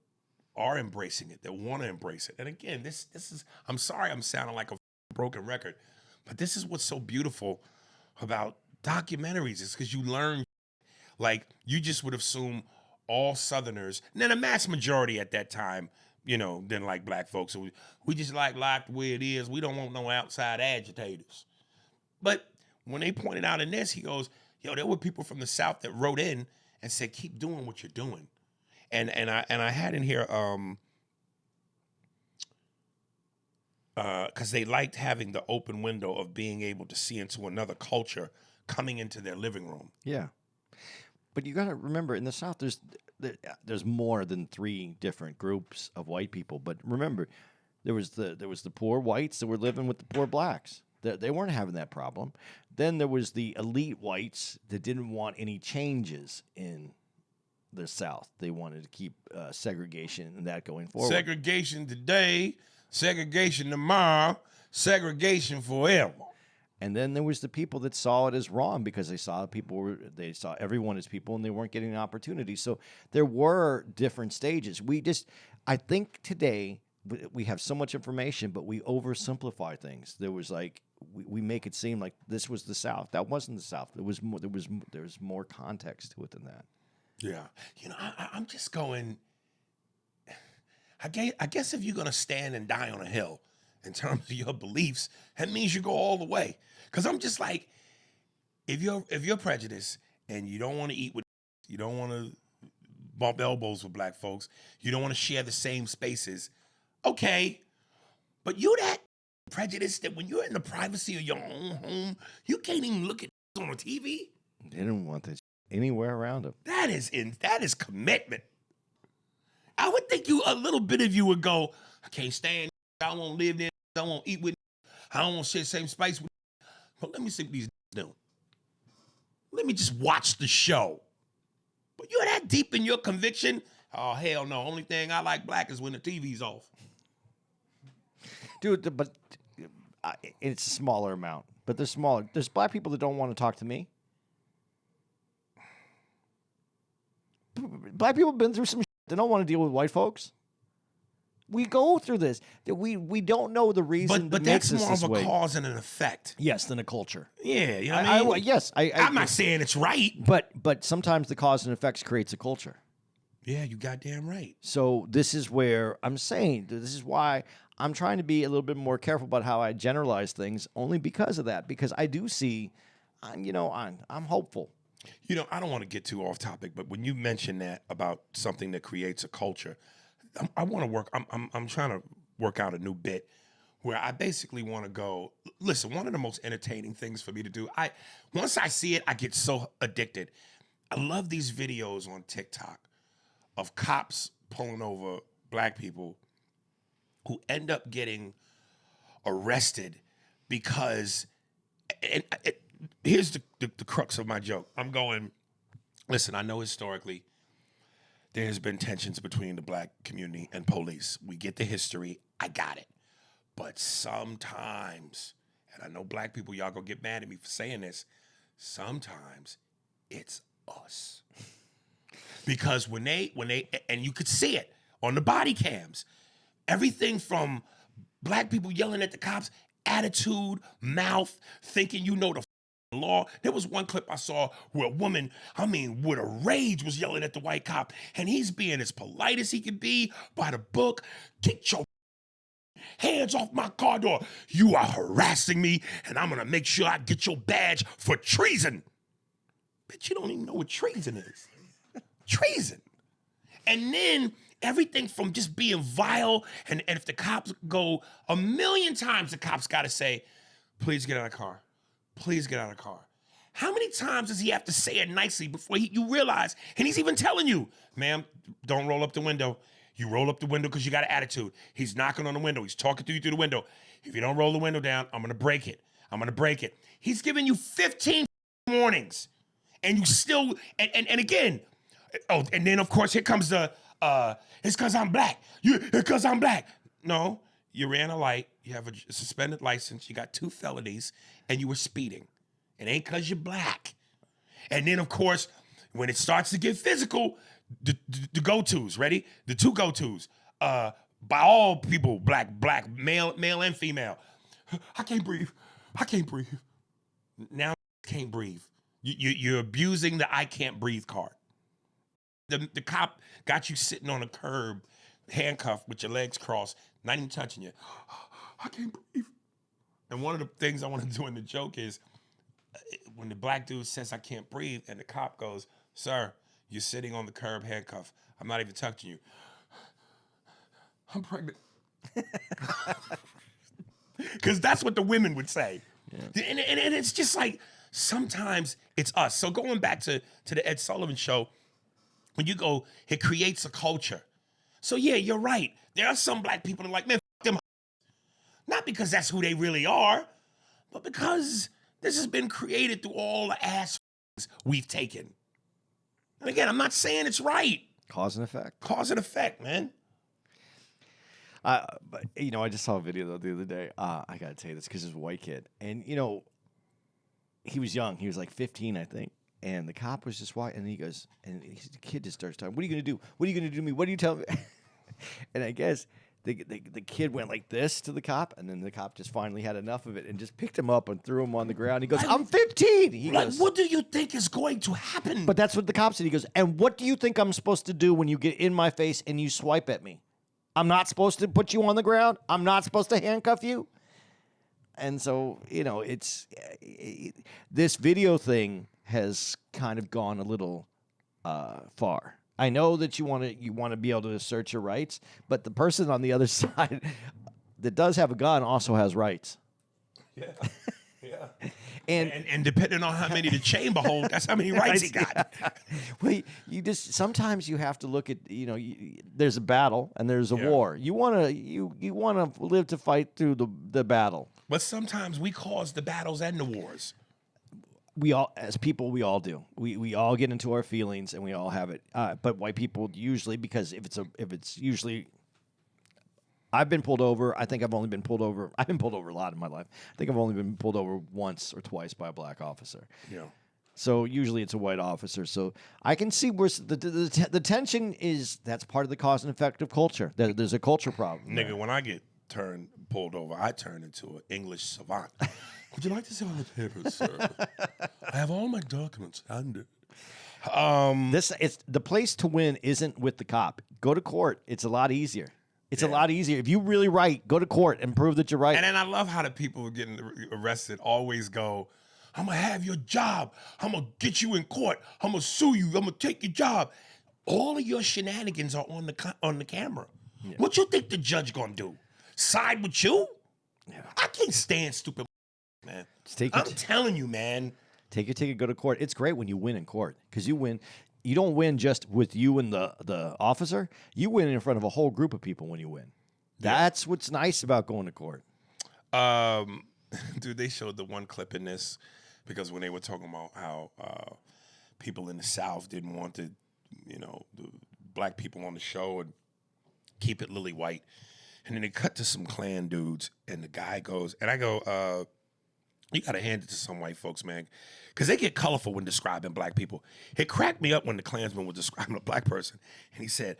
are embracing it, that want to embrace it. And again, this is, I'm sorry I'm sounding like a broken record, but this is what's so beautiful about documentaries, is because you learn, like, you just would assume all Southerners, and then a mass majority at that time, you know, didn't like black folks. So we just like life the way it is. We don't want no outside agitators. But when they pointed out in this, he goes, yo, there were people from the South that wrote in and said, keep doing what you're doing. And I had in here, because they liked having the open window of being able to see into another culture coming into their living room. Yeah. But you got to remember, in the South, there's more than 3 different groups of white people. But remember, there was the poor whites that were living with the poor blacks. They weren't having that problem. Then there was the elite whites that didn't want any changes in the South. They wanted to keep segregation and that going forward. Segregation today, segregation tomorrow, segregation forever. And then there was the people that saw it as wrong because they saw everyone as people and they weren't getting an opportunity. So there were different stages. I think today we have so much information, but we oversimplify things. There was like, we make it seem like this was the South. That wasn't the South. There was more context to it than that. Yeah. You know, I'm just going, I guess if you're going to stand and die on a hill in terms of your beliefs, that means you go all the way. Because I'm just like, if you're prejudiced and you don't want to eat with, you don't want to bump elbows with black folks, you don't want to share the same spaces, okay. But you that prejudiced that when you're in the privacy of your own home, you can't even look at on a TV? They didn't want that anywhere around them. That is commitment. I would think a little bit of you would go, I can't stand, I won't live there, I won't eat with, I don't want to share the same space with. But let me see what these do. Let me just watch the show. But you're that deep in your conviction? Oh, hell no. Only thing I like black is when the TV's off. Dude, but it's a smaller amount. But there's smaller. There's black people that don't want to talk to me. Black people have been through some shit. They don't want to deal with white folks. We go through this. We don't know the reason. But that's more of a cause and an effect. Yes, than a culture. Yeah, you know what I mean? Yes, I'm not saying it's right. But sometimes the cause and effects creates a culture. Yeah, you goddamn right. So this is where I'm saying, this is why I'm trying to be a little bit more careful about how I generalize things, only because of that. Because I do see, I'm hopeful. You know, I don't want to get too off topic, but when you mention that about something that creates a culture, I want to work. I'm trying to work out a new bit where I basically want to go. Listen, one of the most entertaining things for me to do. Once I see it, I get so addicted. I love these videos on TikTok of cops pulling over black people who end up getting arrested because. And here's the crux of my joke. I'm going. Listen, I know historically there has been tensions between the black community and police. We get the history. I got it. But sometimes, and I know black people, y'all gonna get mad at me for saying this, sometimes it's us. Because when they, and you could see it on the body cams, everything from black people yelling at the cops, attitude, mouth, thinking you know the law. There was one clip I saw where a woman, with a rage, was yelling at the white cop, and he's being as polite as he can be by the book. Get your hands off my car door. You are harassing me, and I'm gonna make sure I get your badge for treason. Bitch, you don't even know what treason is. Treason. And then everything from just being vile, and if the cops go a million times, the cops gotta say, please get out of the car. Please get out of the car. How many times does he have to say it nicely before you realize, and he's even telling you, ma'am, don't roll up the window. You roll up the window because you got an attitude. He's knocking on the window. He's talking to you through the window. If you don't roll the window down, I'm going to break it. I'm going to break it. He's giving you 15 warnings, and you still, and again, and then, of course, here comes the It's because I'm black. It's because I'm black. No, you ran a light. You have a suspended license. You got 2 felonies, and you were speeding. It ain't because you're black. And then, of course, when it starts to get physical, the go-tos, ready? The 2 go-tos. By all people, black, male and female. I can't breathe. Now can't breathe. You're abusing the I can't breathe card. The cop got you sitting on a curb, handcuffed with your legs crossed, not even touching you. I can't breathe. And one of the things I want to do in the joke is when the black dude says I can't breathe and the cop goes, "Sir, you're sitting on the curb handcuffed. I'm not even touching you. I'm pregnant." Because that's what the women would say. Yeah. And it's just like, sometimes it's us. So going back to the Ed Sullivan show, when you go, it creates a culture. So yeah, you're right. There are some black people that are like, man, f them. Not because that's who they really are, but because this has been created through all the ass we've taken. And again, I'm not saying it's right. Cause and effect. Cause and effect, man. But I just saw a video though the other day. I gotta tell you this because it's a white kid, and he was young. He was like 15, I think. And the cop was just white, and he goes, and the kid just starts talking. "What are you gonna do? What are you gonna do to me? What do you tell me?" And I guess the kid went like this to the cop, and then the cop just finally had enough of it and just picked him up and threw him on the ground. He goes, "I'm 15." He goes, "What do you think is going to happen?" But that's what the cop said. He goes, "And what do you think I'm supposed to do when you get in my face and you swipe at me? I'm not supposed to put you on the ground. I'm not supposed to handcuff you." And so, this video thing has kind of gone a little far. I know that you want to be able to assert your rights, but the person on the other side that does have a gun also has rights. Yeah. Yeah. And depending on how many the chamber hold, that's how many rights he got. Well, sometimes you have to look at there's a battle and there's a war. You want to live to fight through the battle. But sometimes we cause the battles and the wars. We all, as people, we all do. We all get into our feelings and we all have it. But white people usually, because if it's usually. I've been pulled over. I think I've only been pulled over. I've been pulled over a lot in my life. I think I've only been pulled over once or twice by a black officer. Yeah. So usually it's a white officer. So I can see where the tension is. That's part of the cause and effect of culture. There's a culture problem. Nigga, there. When I get pulled over, I turn into an English savant. Would you like to see my papers, sir? I have all my documents under. It's the place to win isn't with the cop. Go to court. It's a lot easier. It's a lot easier. If you're really right, go to court and prove that you're right. And then I love how the people getting arrested always go, "I'm going to have your job. I'm going to get you in court. I'm going to sue you. I'm going to take your job." All of your shenanigans are on the camera. Yeah. What you think the judge going to do? Side with you? Yeah. I can't stand stupid man. I'm telling you, man. Take your ticket, go to court. It's great when you win in court because you win. You don't win just with you and the officer. You win in front of a whole group of people when you win. That's what's nice about going to court. Dude, they showed the one clip in this because when they were talking about how people in the South didn't want the black people on the show and keep it lily white. And then they cut to some Klan dudes and the guy goes, and I go, you got to hand it to some white folks, man, because they get colorful when describing black people. It cracked me up when the Klansman was describing a black person, and he said,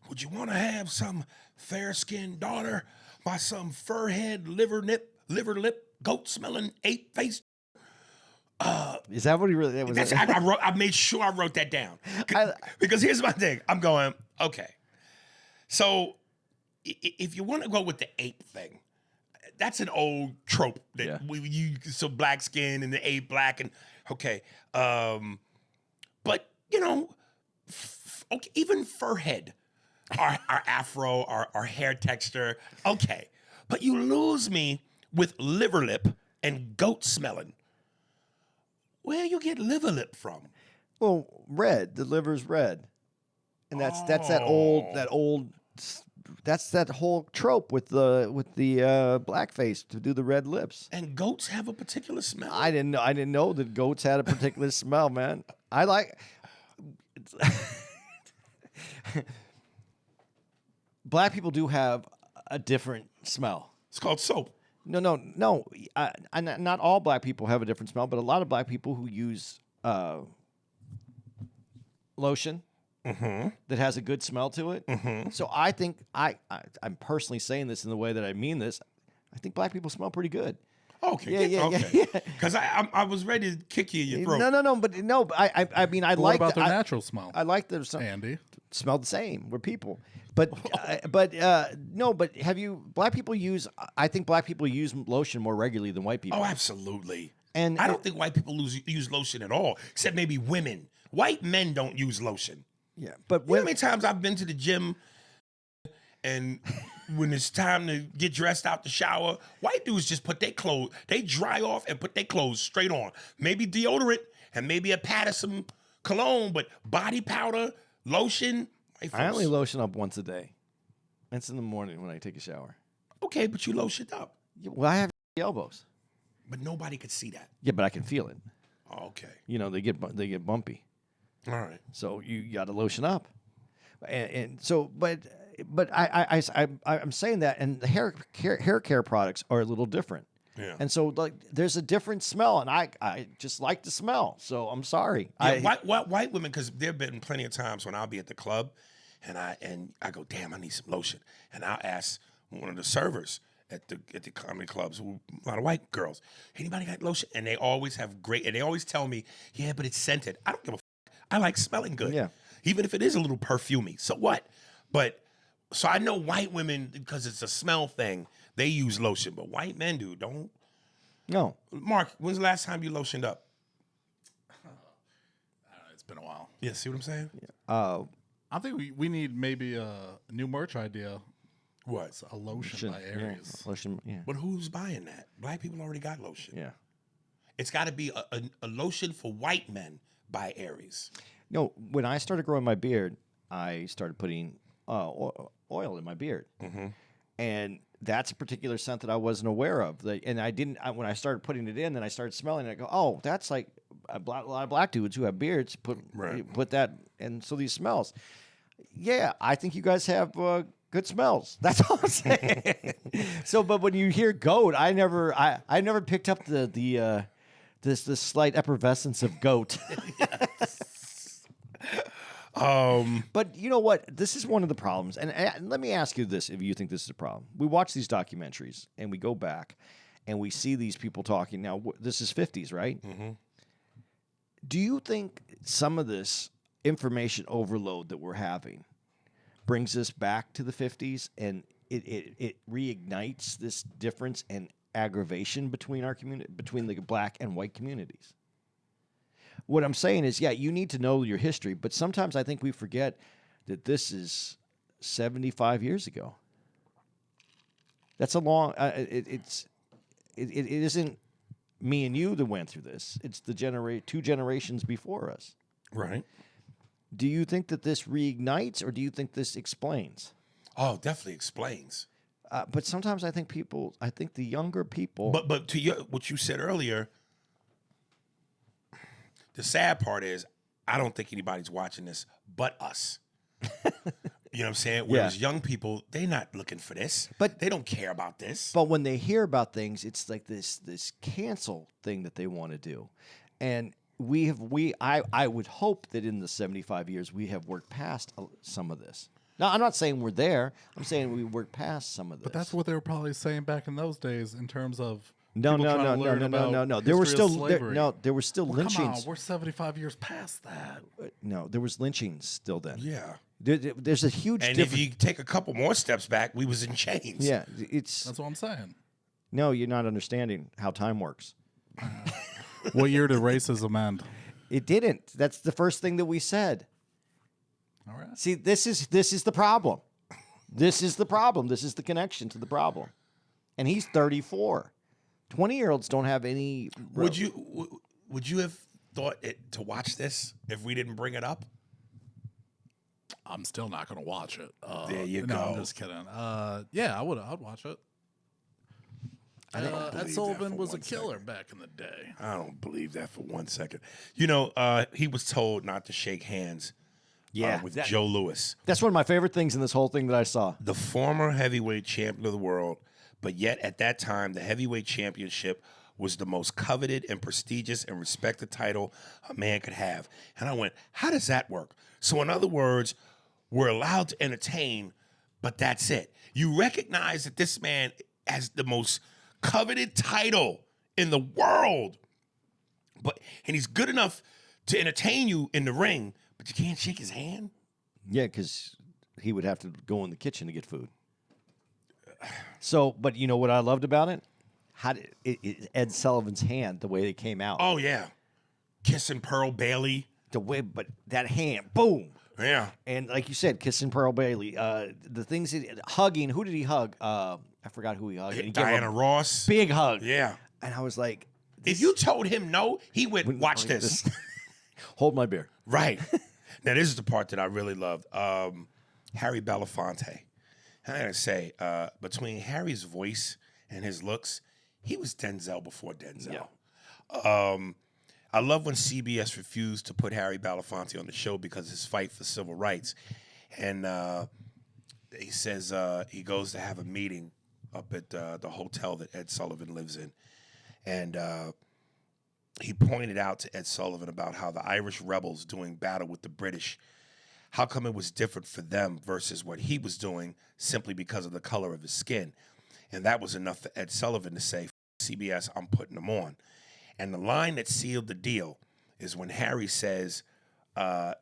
"Would you want to have some fair-skinned daughter by some fur-head, liver lip, goat-smelling, ape-faced?" Is that what he really was? I made sure I wrote that down. Because here's my thing. I'm going, okay. So if you want to go with the ape thing, that's an old trope that so black skin and the ape black and okay. But okay, even fur head, our afro, our hair texture, okay. But you lose me with liver lip and goat smelling. Where you get liver lip from? Well, red. The liver's red, and that's that old. That's that whole trope with the blackface to do the red lips. And goats have a particular smell. I didn't know that goats had a particular smell, man. black people do have a different smell. It's called soap. No. Not all black people have a different smell, but a lot of black people who use lotion that has a good smell to it. So I think I'm personally saying this in the way that I mean this. I think black people smell pretty good. Okay. Yeah. Because I was ready to kick you in your throat. No. But I mean, I What like about their natural smell? I like their Andy. smell the same. We're people. But no. But have you? Black people use. I think black people use lotion more regularly than white people. Oh, absolutely. And I don't think white people use lotion at all, except maybe women. White men don't use lotion. Yeah, but You know how many times I've been to the gym and when it's time to get dressed out the shower, white dudes just put their clothes, they dry off and put their clothes straight on. Maybe deodorant and maybe a pat of some cologne, but body powder, lotion. I only lotion up once a day. That's in the morning when I take a shower. Okay, but you lotioned up. Yeah, well, I have elbows. But nobody could see that. Yeah, but I can feel it. Okay. You know, they get bumpy. All right. So you got to lotion up, and so but I'm saying that, and the hair care products are a little different. Yeah. And so like there's a different smell, and I just like the smell. So I'm sorry. Yeah, white women, because there have been plenty of times when I'll be at the club, and I go, damn, I need some lotion, and I'll ask one of the servers at the comedy clubs, a lot of white girls, anybody got lotion? And they always have great, and they always tell me, yeah, but it's scented. I don't give a f. I like smelling good. Yeah. Even if it is a little perfumey. So what? But, so I know white women, because it's a smell thing, they use lotion, but white men don't. No. Mark, when's the last time you lotioned up? It's been a while. Yeah, see what I'm saying? I think we need maybe a new merch idea. What? It's a lotion by Aries. Yeah, lotion. Yeah. But who's buying that? Black people already got lotion. Yeah. It's got to be a lotion for white men by Aries. No, when I started growing my beard, I started putting oil in my beard, and that's a particular scent that I wasn't aware of. And I didn't. When I started putting it in, then I started smelling it. I go, oh, that's like a lot of black dudes who have beards put that, and so these smells. Yeah, I think you guys have good smells. That's all I'm saying. So, but when you hear goat, I never picked up the slight effervescence of goat. But you know what? This is one of the problems. And let me ask you this, if you think this is a problem. We watch these documentaries, and we go back, and we see these people talking. Now, this is 50s, right? Mm-hmm. Do you think some of this information overload that we're having brings us back to the 50s, and it reignites this difference and aggravation between our community, between the black and white communities? What I'm saying is, yeah, you need to know your history, but sometimes I think we forget that this is 75 years ago. That's a long. It isn't me and you that went through this. It's the two generations before us. Right. Do you think that this reignites, or do you think this explains? Oh, definitely explains. But sometimes I think the younger people. But to what you said earlier, the sad part is I don't think anybody's watching this but us. You know what I'm saying? Whereas young people, they're not looking for this. But they don't care about this. But when they hear about things, it's like this cancel thing that they want to do. And I would hope that in the 75 years we have worked past some of this. Now, I'm not saying we're there. I'm saying we worked past some of this. But that's what they were probably saying back in those days in terms of No. There were still lynchings. Come on, we're 75 years past that. No, there was lynchings still then. Yeah. There's a huge and difference. if you take a couple more steps back, we was in chains. Yeah, that's what I'm saying. No, you're not understanding how time works. What year did racism end? It didn't. That's the first thing that we said. All right. See, this is the problem. This is the problem. This is the connection to the problem. And he's 34. 20-year-olds don't have any. Would you have thought it to watch this if we didn't bring it up? I'm still not going to watch it. There you no, go. I'm just kidding. Yeah, I would. I'd watch it. Ed Sullivan was a killer back in the day. I don't believe that for 1 second. You know, he was told not to shake hands Yeah, with that- Joe Louis. That's one of my favorite things in this whole thing that I saw. The former heavyweight champion of the world, but yet at that time, the heavyweight championship was the most coveted and prestigious and respected title a man could have. And I went, how does that work? So in other words, we're allowed to entertain, but that's it. You recognize that this man has the most coveted title in the world, and he's good enough to entertain you in the ring, but you can't shake his hand? Yeah, because he would have to go in the kitchen to get food. So, but you know what I loved about it? How did Ed Sullivan's hand, the way it came out. Oh, yeah. Kissing Pearl Bailey. The way, but that hand, boom. Yeah. And like you said, kissing Pearl Bailey. The things, hugging, who did he hug? I forgot who he hugged. And he gave Diana a Ross. big hug. Yeah. And I was like, If you told him no, he would watch like this. hold my beer. Right. Now, this is the part that I really loved. Harry Belafonte. I gotta say, between Harry's voice and his looks, he was Denzel before Denzel. I love when CBS refused to put Harry Belafonte on the show because of his fight for civil rights. And he says he goes to have a meeting up at the hotel that Ed Sullivan lives in. And he pointed out to Ed Sullivan about how the Irish rebels doing battle with the British, how come it was different for them versus what he was doing simply because of the color of his skin. And that was enough for Ed Sullivan to say, CBS, I'm putting them on. And the line that sealed the deal is when Harry says to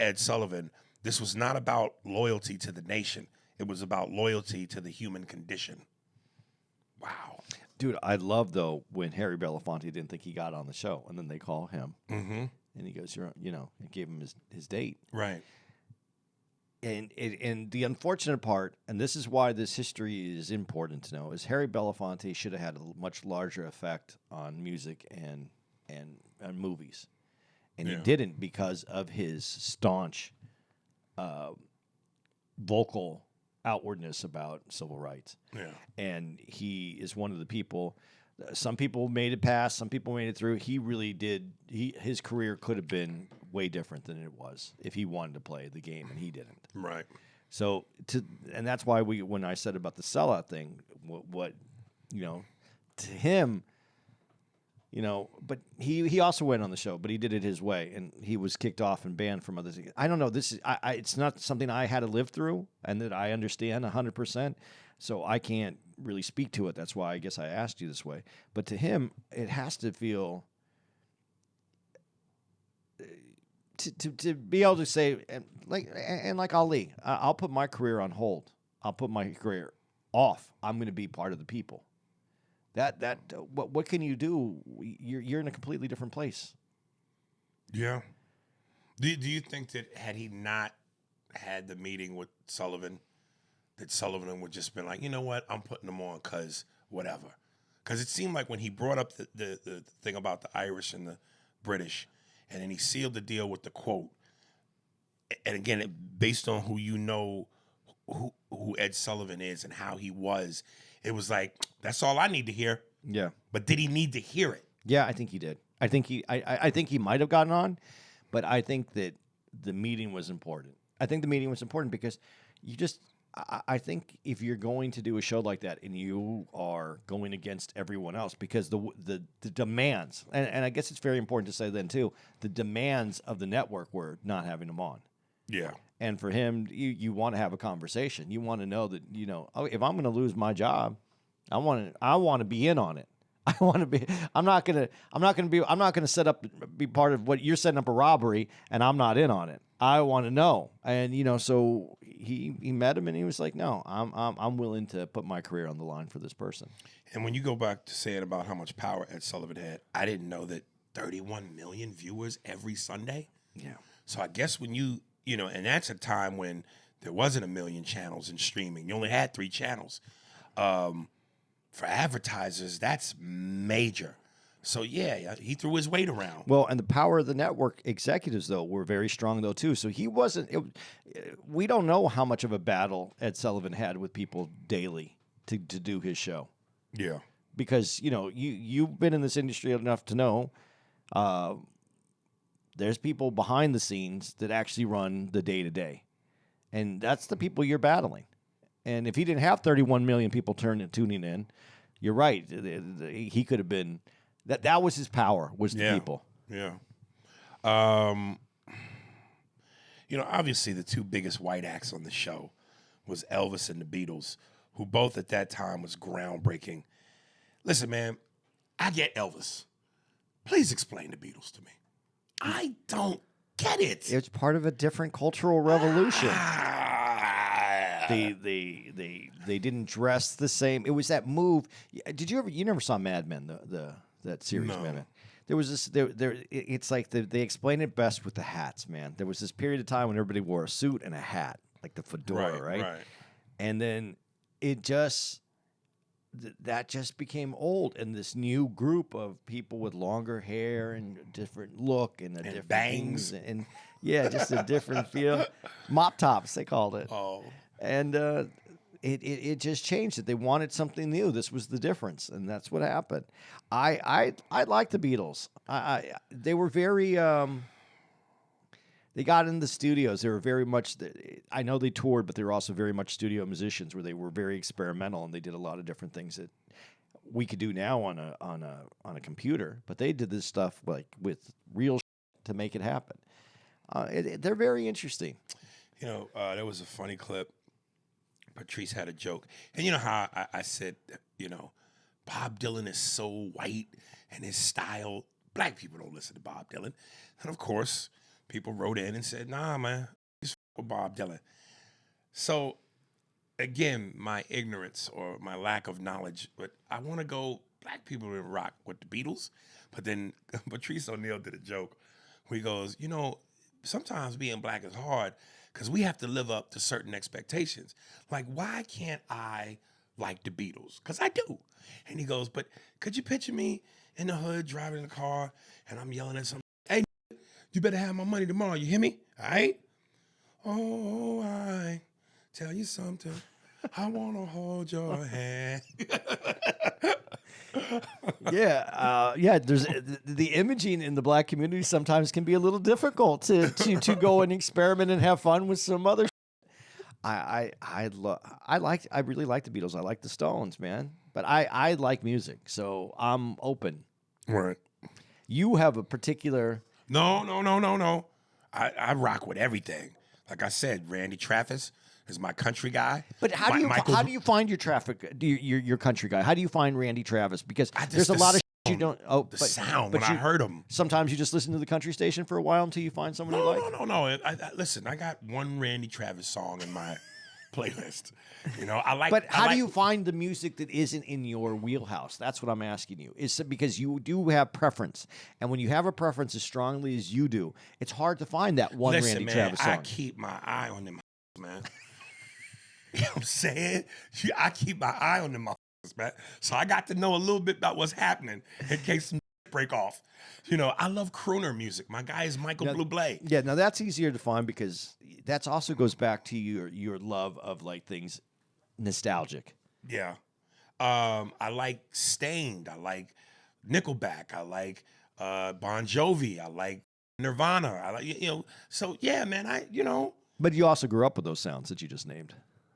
Ed Sullivan, this was not about loyalty to the nation. It was about loyalty to the human condition. Wow. Dude, I love, though, when Harry Belafonte didn't think he got on the show, and then they call him. Mm-hmm. And he goes, and gave him his date. Right. And the unfortunate part, and this is why this history is important to know, is Harry Belafonte should have had a much larger effect on music and movies. And he didn't because of his staunch vocal outwardness about civil rights. Yeah. And he is one of the people. Some people made it past, some people made it through. He really did. His career could have been way different than it was if he wanted to play the game, and he didn't. Right. So, and that's why when I said about the sellout thing, what to him, but he also went on the show, but he did it his way, and he was kicked off and banned from other things. I don't know. This is it's not something I had to live through and that I understand 100%. So I can't really speak to it. That's why I guess I asked you this way. But to him, it has to feel to be able to say like Ali, I'll put my career on hold. I'll put my career off. I'm going to be part of the people. What can you do? You're in a completely different place. Yeah. Do you think that had he not had the meeting with Sullivan, that Sullivan would just been like, you know what, I'm putting them on because whatever? Because it seemed like when he brought up the thing about the Irish and the British, and then he sealed the deal with the quote, and again, based on who Ed Sullivan is and how he was, it was like, that's all I need to hear. Yeah. But did he need to hear it? Yeah, I think he did. I think he might have gotten on, but I think that the meeting was important. I think the meeting was important because I think if you're going to do a show like that and you are going against everyone else, because the demands, and I guess it's very important to say then too, the demands of the network were not having him on. Yeah. And for him, you want to have a conversation. You want to know that, if I'm going to lose my job, I want to be in on it. I want to be. I'm not going to set up, be part of what you're setting up a robbery, and I'm not in on it. I want to know. And so he met him, and he was like, no, I'm willing to put my career on the line for this person. And when you go back to saying about how much power Ed Sullivan had, I didn't know that 31 million viewers every Sunday. Yeah. So I guess when and that's a time when there wasn't a million channels in streaming. You only had 3 channels. For advertisers, that's major. So, yeah, he threw his weight around. Well, and the power of the network executives, though, were very strong, though, too. So he wasn't we don't know how much of a battle Ed Sullivan had with people daily to do his show. Yeah. Because, you've been in this industry enough to know There's people behind the scenes that actually run the day-to-day. And that's the people you're battling. And if he didn't have 31 million people tuning in, you're right. He could have been that was his power, was the people. Yeah. Obviously the two biggest white acts on the show was Elvis and the Beatles, who both at that time was groundbreaking. Listen, man, I get Elvis. Please explain the Beatles to me. I don't get it. It's part of a different cultural revolution. They didn't dress the same. It was that move. Did you ever? You never saw Mad Men, that series, No. Mad Men. There was this. It's like they explain it best with the hats, man. There was this period of time when everybody wore a suit and a hat, like the fedora, right? And then it just that just became old, and this new group of people with longer hair and a different look and different bangs and just a different feel. Mop tops, they called it. Oh. And it just changed it. They wanted something new. This was the difference, and that's what happened. I like the Beatles. They were very. They got in the studios. They were very much. I know they toured, but they were also very much studio musicians, where they were very experimental, and they did a lot of different things that we could do now on a computer. But they did this stuff like with real to make it happen. They're very interesting. There was a funny clip. Patrice had a joke. And you know how I said, Bob Dylan is so white and his style, black people don't listen to Bob Dylan. And of course, people wrote in and said, nah, man, he's with Bob Dylan. So, again, my ignorance or my lack of knowledge, but I want to go, black people didn't rock with the Beatles. But then Patrice O'Neal did a joke where he goes, sometimes being black is hard because we have to live up to certain expectations. Like, why can't I like the Beatles? Because I do. And he goes, but could you picture me in the hood driving in the car and I'm yelling at somebody, hey, you better have my money tomorrow. You hear me? All right? Oh, I tell you something. I want to hold your hand. There's the imaging in the black community sometimes can be a little difficult to go and experiment and have fun with some other. I really like the Beatles. I like the Stones, man. But I like music, so I'm open. Right. You have a particular. No. I rock with everything. Like I said, Randy Travis is my country guy. But how do you find your your country guy? How do you find Randy Travis? Because there's a lot of you don't. Oh, the sound when I heard him. Sometimes you just listen to the country station for a while until you find someone you like. No. Listen, I got one Randy Travis song in my playlist. I like. But how do you find the music that isn't in your wheelhouse? That's what I'm asking you. Is it because you do have preference, and when you have a preference as strongly as you do, it's hard to find that one Randy Travis song. I keep my eye on them, man. You know what I'm saying? I keep my eye on them motherfuckers, man. So I got to know a little bit about what's happening in case some break off. I love crooner music. My guy is Michael Bublé. Yeah, now that's easier to find because that also goes back to your love of like things nostalgic. Yeah. I like Stained. I like Nickelback. I like Bon Jovi. I like Nirvana. I like, so yeah, man, But you also grew up with those sounds that you just named.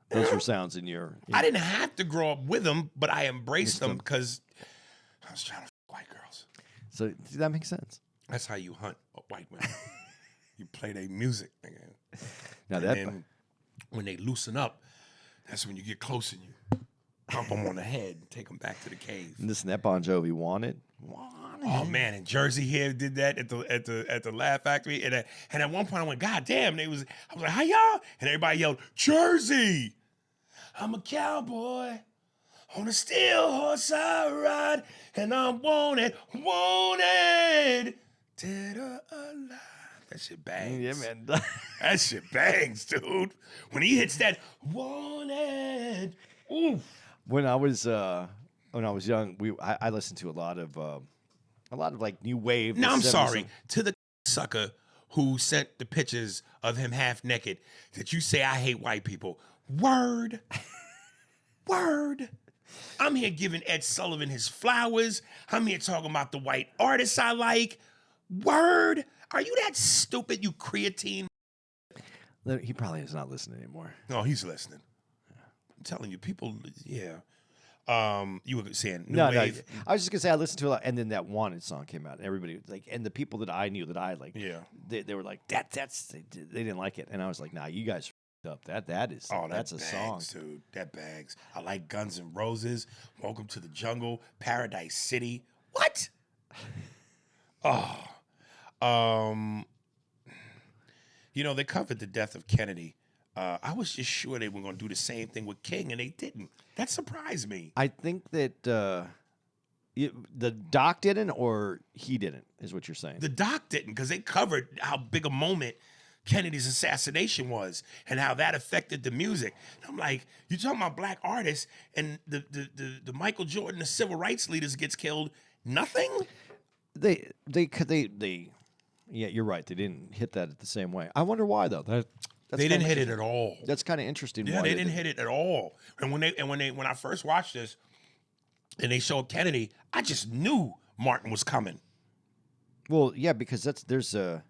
Those were sounds in your. I didn't have to grow up with them, but I embraced them because I was trying to f white girls. So that makes sense. That's how you hunt white women. You play their music, nigga. Now then when they loosen up, that's when you get close and you pump them on the head and take them back to the cave. Listen, that Bon Jovi wanted. Oh man, and Jersey here did that at the Laugh Factory, and at one point I went, God damn! I was like, hi y'all, and everybody yelled, Jersey. I'm a cowboy on a steel horse I ride, and I'm wanted, dead or alive. That shit bangs. Yeah, man. That shit bangs, dude. When he hits that wanted, oof. When I was young, I listened to a lot of like new wave. Now I'm sorry to the sucker who sent the pictures of him half naked that you say I hate white people. Word. I'm here giving Ed Sullivan his flowers. I'm here talking about the white artists I like. Word. Are you that stupid, you creatine? He probably is not listening anymore. No, he's listening. I'm telling you, people, yeah. You were saying new No. wave? I was just gonna say I listened to a lot, and then that Wanted song came out, and everybody was like, and the people that I knew that I like, Yeah. they were like they didn't like it, and I was like, nah, you guys up. That's a song, dude. That bangs. I like Guns N' Roses. Welcome to the Jungle, Paradise City. What? They covered the death of Kennedy. I was just sure they were going to do the same thing with King, and they didn't. That surprised me. I think that the doc didn't, or he didn't, is what you're saying. The doc didn't, because they covered how big a moment Kennedy's assassination was and how that affected the music. And I'm like, you talking about black artists, and the Michael Jordan, the civil rights leaders gets killed. Nothing. They yeah, you're right. They didn't hit that the same way. I wonder why though. That's They didn't hit it at all. That's kind of interesting. Yeah, why they didn't hit it at all. And when I first watched this, and they showed Kennedy, I just knew Martin was coming. Well, yeah, because there's a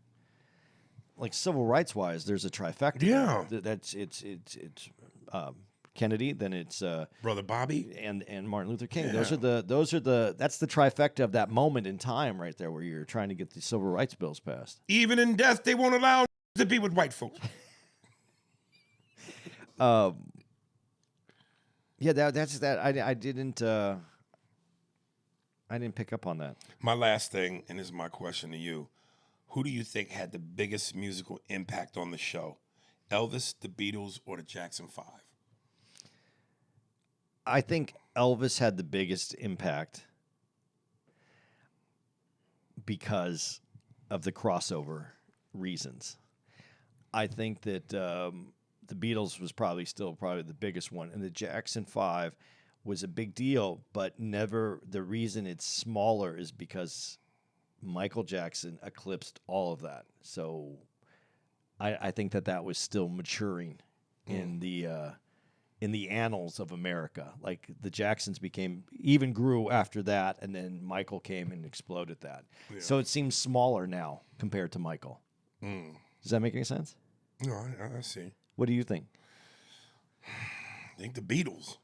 like civil rights wise, there's a trifecta. Yeah. That's Kennedy, then it's Brother Bobby and Martin Luther King. Yeah. That's the trifecta of that moment in time right there where you're trying to get the civil rights bills passed. Even in death, they won't allow to be with white folks. Yeah, that's that. I didn't pick up on that. My last thing, and this is my question to you: who do you think had the biggest musical impact on the show? Elvis, the Beatles, or the Jackson 5? I think Elvis had the biggest impact because of the crossover reasons. I think that the Beatles was probably the biggest one, and the Jackson 5 was a big deal, but never. The reason it's smaller is because Michael Jackson eclipsed all of that. So I think that was still maturing in the annals of America. Like the Jacksons grew after that, and then Michael came and exploded that. Yeah. So it seems smaller now compared to Michael. Does that make any sense? No, I see. What do you think? I think the Beatles.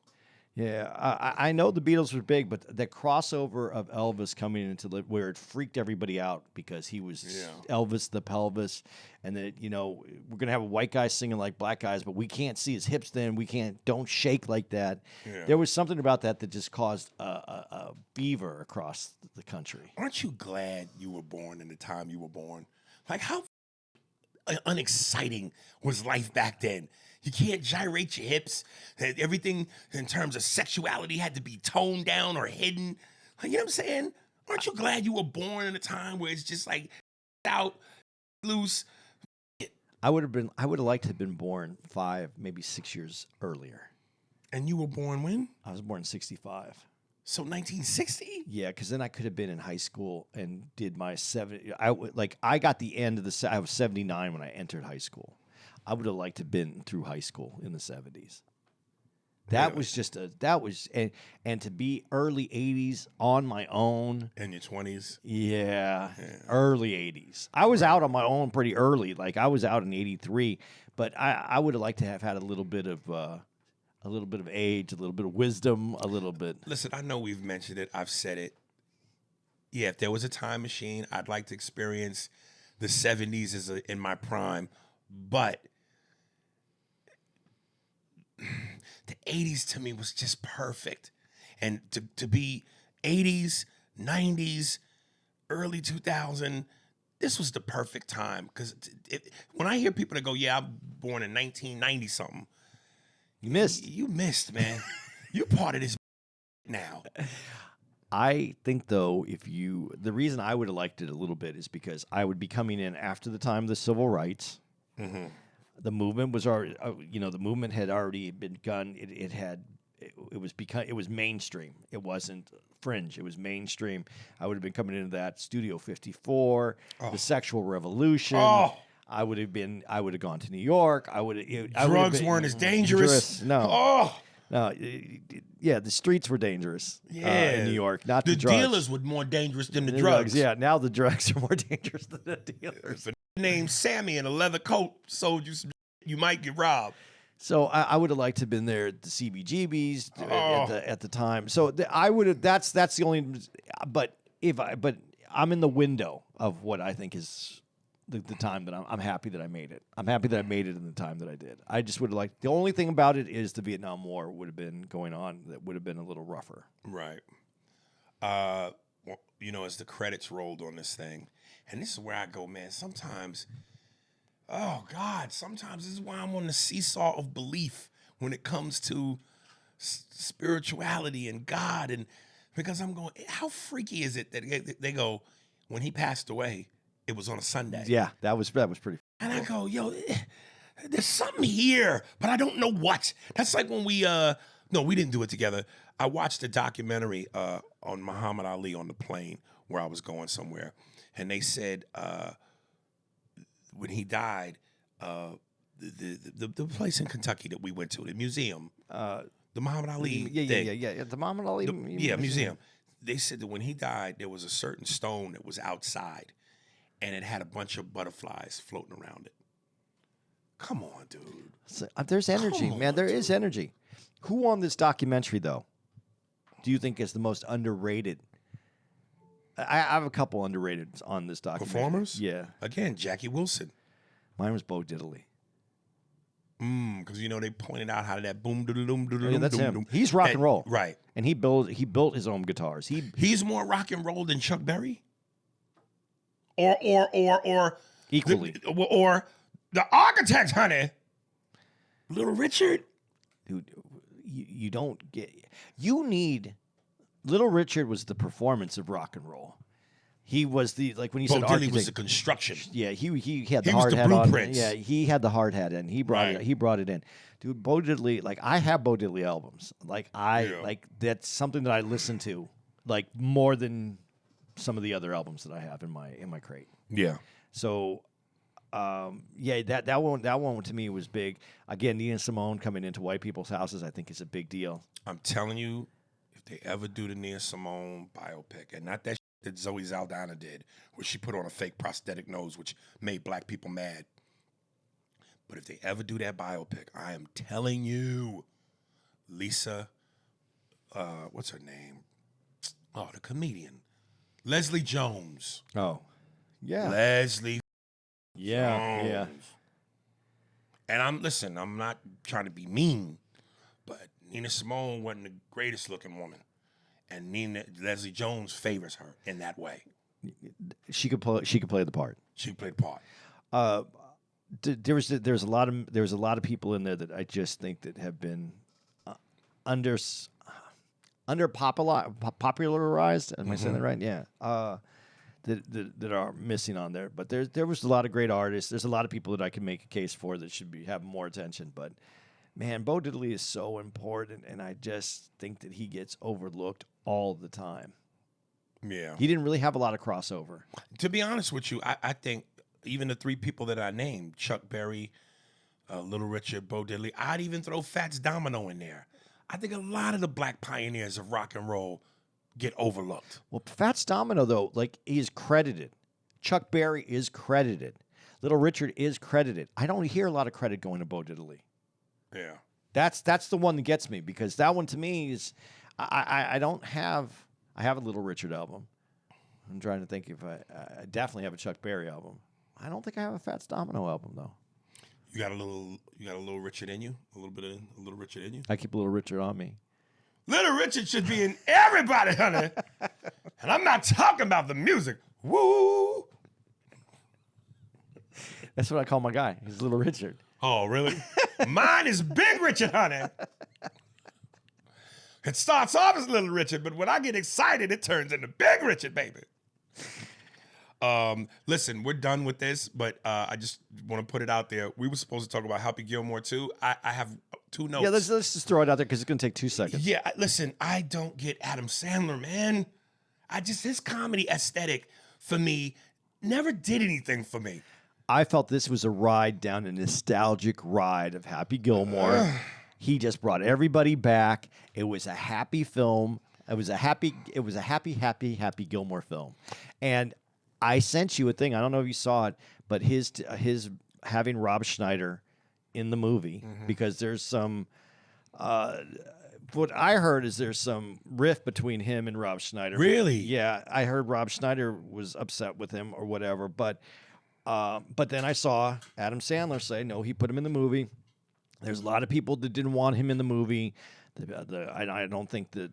Yeah, I know the Beatles were big, but the crossover of Elvis coming into where it freaked everybody out because he was Elvis the pelvis, and that we're gonna have a white guy singing like black guys, but we can't see his hips. Then don't shake like that. Yeah. There was something about that just caused a beaver across the country. Aren't you glad you were born in the time you were born? Like how unexciting was life back then? You can't gyrate your hips. Everything in terms of sexuality had to be toned down or hidden. You know what I'm saying? Aren't you glad you were born in a time where it's just like out, loose? I would have liked to have been born 5, maybe 6 years earlier. And you were born when? I was born in 1965. So 1960? Yeah, because then I could have been in high school and did my 70. I got the end of I was 79 when I entered high school. I would have liked to have been through high school in the 70s. That was just and to be early 80s on my own. In your 20s? Yeah, early 80s. I was out on my own pretty early. Like I was out in 83, but I would have liked to have had a little bit of age, a little bit of wisdom, a little bit. Listen, I know we've mentioned it. I've said it. Yeah, if there was a time machine, I'd like to experience the 70s in my prime. But the 80s to me was just perfect. And to be 80s, 90s, early 2000, this was the perfect time. Because when I hear people that go, yeah, I'm born in 1990 something. You missed. You missed, man. You're part of this now. I think, though, the reason I would have liked it a little bit is because I would be coming in after the time of the civil rights. Mm-hmm. The movement was already, the movement had already begun. It was mainstream. It wasn't fringe. It was mainstream. I would have been coming into that Studio 54, the sexual revolution. Oh. I would have gone to New York. Drugs weren't as dangerous. No. Oh. No, yeah, the streets were dangerous. In New York, not the the drugs. dealers were more dangerous than the drugs. Yeah, now the drugs are more dangerous than the dealers. If a named Sammy in a leather coat sold you some, you might get robbed. So I would have liked to have been there at the CBGBs at the time. So I would have. That's the only. But I'm in the window of what I think is the time that I'm happy that I made it. I'm happy that I made it in the time that I did. I just would have liked. The only thing about it is the Vietnam War would have been going on. That would have been a little rougher. Right. Well, as the credits rolled on this thing, and this is where I go, man. Sometimes. Oh, God, sometimes this is why I'm on the seesaw of belief when it comes to spirituality and God. And because I'm going, how freaky is it that they go, when he passed away, it was on a Sunday. Yeah, that was pretty. And I go, yo, there's something here, but I don't know what. That's like when we didn't do it together. I watched a documentary on Muhammad Ali on the plane where I was going somewhere. And they said, when he died, the place in Kentucky that we went to, the museum, the Muhammad Ali Yeah. The Muhammad Ali museum. They said that when he died, there was a certain stone that was outside, and it had a bunch of butterflies floating around it. Come on, dude. So, there's energy, man. There is energy. Who on this documentary, though, do you think is the most underrated? I have a couple underrated on this documentary. Performers? Yeah. Again, Jackie Wilson. Mine was Bo Diddley. Because they pointed out how that boom doodle doom doodle Yeah, that's doom him. doom. He's rock and roll, right? And he built his own guitars. He's more rock and roll than Chuck Berry, or equally, or the Architect, honey, Little Richard. Dude, you don't get. You need. Little Richard was the performance of rock and roll. He was when you said Diddley architect. was the construction. Yeah, he had the He was hard the hat blueprints. on. Yeah, he had the hard hat, and he brought it in. Dude, Bo Diddley, I have Bo Diddley albums. That's something that I listen to more than some of the other albums that I have in my crate. Yeah. So, that one to me was big. Again, Nina Simone coming into white people's houses, I think is a big deal. I'm telling you, if they ever do the Nina Simone biopic, and not that that Zoe Saldana did, where she put on a fake prosthetic nose, which made black people mad. But if they ever do that biopic, I am telling you, Lisa, what's her name? Oh, the comedian, Leslie Jones. Oh, yeah, Leslie. Yeah, Jones. yeah. And I'm not trying to be mean, but Nina Simone wasn't the greatest looking woman. And Leslie Jones favors her in that way. She could play the part. She played the part. There's a lot of people in there that I just think that have been under popularized. Am I saying that right? Yeah. That are missing on there. But there was a lot of great artists. There's a lot of people that I can make a case for that should have more attention. But man, Bo Diddley is so important, and I just think that he gets overlooked all the time. Yeah. He didn't really have a lot of crossover. To be honest with you, I think even the three people that I named, Chuck Berry, Little Richard, Bo Diddley, I'd even throw Fats Domino in there. I think a lot of the black pioneers of rock and roll get overlooked. Well, Fats Domino, though, he is credited. Chuck Berry is credited. Little Richard is credited. I don't hear a lot of credit going to Bo Diddley. Yeah. That's the one that gets me, because that one to me is I have a Little Richard album. I'm trying to think if I definitely have a Chuck Berry album. I don't think I have a Fats Domino album though. You got a little Richard in you? A little Richard in you? I keep a Little Richard on me. Little Richard should be in everybody, honey. And I'm not talking about the music. Woo! That's what I call my guy. He's Little Richard. Oh, really? Mine is Big Richard, honey. It starts off as Little Richard, but when I get excited, it turns into Big Richard, baby. Listen, we're done with this, but I just want to put it out there. We were supposed to talk about Happy Gilmore too. I have two notes. Yeah, let's just throw it out there because it's going to take 2 seconds. Yeah, listen, I don't get Adam Sandler, man. His comedy aesthetic for me never did anything for me. I felt this was a ride down a nostalgic ride of Happy Gilmore. He just brought everybody back. It was a happy film. It was a happy Gilmore film. And I sent you a thing. I don't know if you saw it, but his having Rob Schneider in the movie, because there's some what I heard is there's some rift between him and Rob Schneider. Really? Yeah, I heard Rob Schneider was upset with him or whatever, but then I saw Adam Sandler say no, he put him in the movie. There's a lot of people that didn't want him in the movie. I don't think that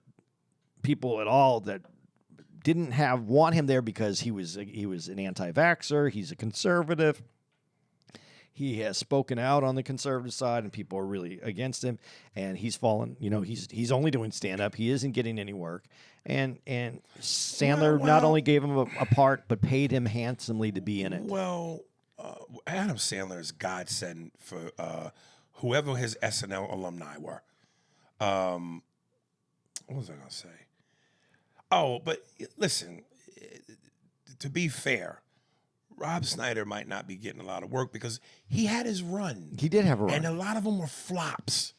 people at all that didn't want him there because he was an anti-vaxxer. He's a conservative. He has spoken out on the conservative side, and people are really against him. And he's fallen. You know, he's only doing stand-up. He isn't getting any work. And Sandler not only gave him a part, but paid him handsomely to be in it. Well, Adam Sandler is godsend for whoever his SNL alumni were. What was I going to say? Oh, but listen, to be fair, Rob Schneider might not be getting a lot of work because he had his run. He did have a run. And a lot of them were flops.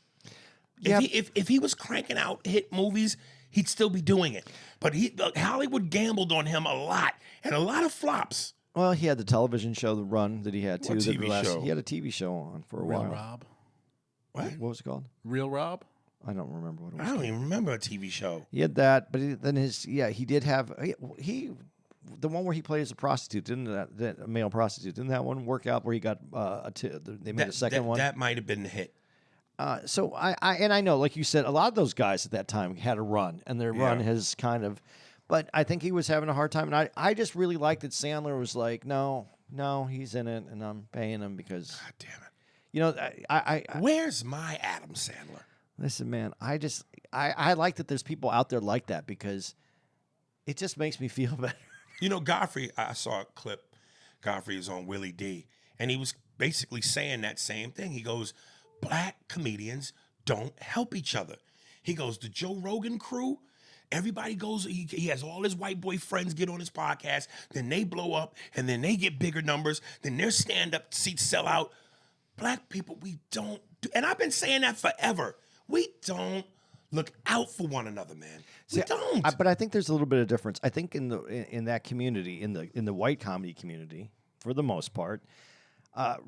Yeah. If he was cranking out hit movies, he'd still be doing it. But Hollywood gambled on him a lot, and a lot of flops. Well, he had the television show, The Run, that he had too. What TV show? He had a TV show on for a Real while. Rob. What? What was it called? Real Rob. I don't remember what it was. I don't even remember a TV show. He had that, but then he did have he the one where he plays a prostitute, didn't that a male prostitute? Didn't that one work out where he got they made a second one? That might have been the hit. So I know, like you said, a lot of those guys at that time had a run, and their run has kind of, but I think he was having a hard time, and I just really liked that Sandler was like, no, he's in it, and I'm paying him because, God damn it. you know, I Where's my Adam Sandler? listen, man, I like that there's people out there like that because it just makes me feel better. You know, Godfrey, I saw a clip. Godfrey is on Willie D, and he was basically saying that same thing. He goes, black comedians don't help each other. He goes, the Joe Rogan crew, everybody goes, he has all his white boy friends get on his podcast, then they blow up, and then they get bigger numbers, then their stand-up seats sell out. Black people, we don't do, and I've been saying that forever. We don't look out for one another, man. We don't. But I think there's a little bit of difference. I think in that community, in the white comedy community, for the most part,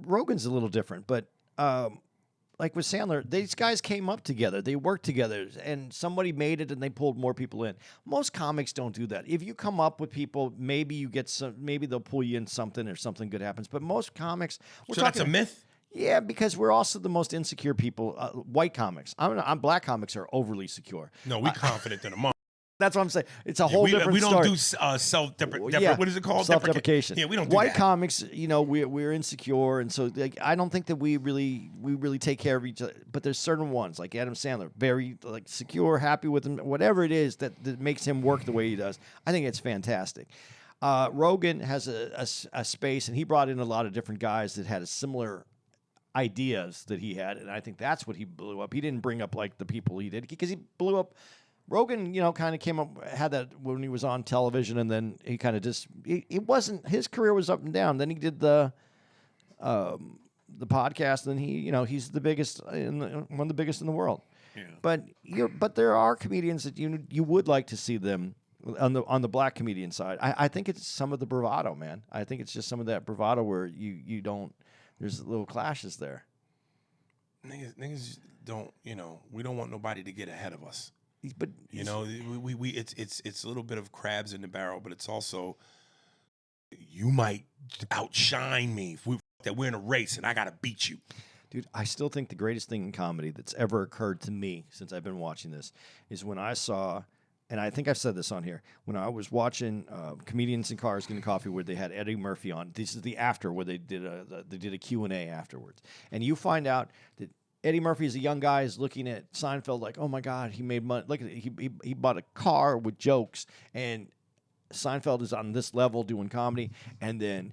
Rogan's a little different. But like with Sandler, these guys came up together. They worked together, and somebody made it, and they pulled more people in. Most comics don't do that. If you come up with people, maybe you get some. Maybe they'll pull you in something, or something good happens. But most comics, So that's a myth? Yeah, because we're also the most insecure people. White comics. I'm black comics are overly secure. No, we confident in a month. That's what I'm saying. It's a whole different we don't story. do self-deprecation. Yeah, what is it called? Self-deprecation. Yeah, we don't do White that. comics, you know, we're insecure, and so like, I don't think that we really take care of each other. But there's certain ones, like Adam Sandler, very like secure, happy with him, whatever it is that makes him work the way he does. I think it's fantastic. Rogan has a space, and he brought in a lot of different guys that had a similar ideas that he had, and I think that's what he blew up. He didn't bring up like the people he did because he blew up. Rogan, you know, kind of came up, had that when he was on television, and then he kind of just it wasn't, his career was up and down. Then he did the podcast, and he, you know, he's the biggest one of the biggest in the world. Yeah. But there are comedians that you would like to see them on the black comedian side. I think it's some of the bravado, man. I think it's just some of that bravado where you don't. There's little clashes there. Niggas don't, you know, we don't want nobody to get ahead of us. But you know, it's a little bit of crabs in the barrel, but it's also you might outshine me if we're in a race and I gotta beat you. Dude, I still think the greatest thing in comedy that's ever occurred to me since I've been watching this is when I saw, and I think I've said this on here, when I was watching Comedians in Cars Getting Coffee, where they had Eddie Murphy on. This is the after, where they did a Q&A afterwards. And you find out that Eddie Murphy, as a young guy, is looking at Seinfeld like, oh my God, he made money. Look at it. He bought a car with jokes, and Seinfeld is on this level doing comedy, and then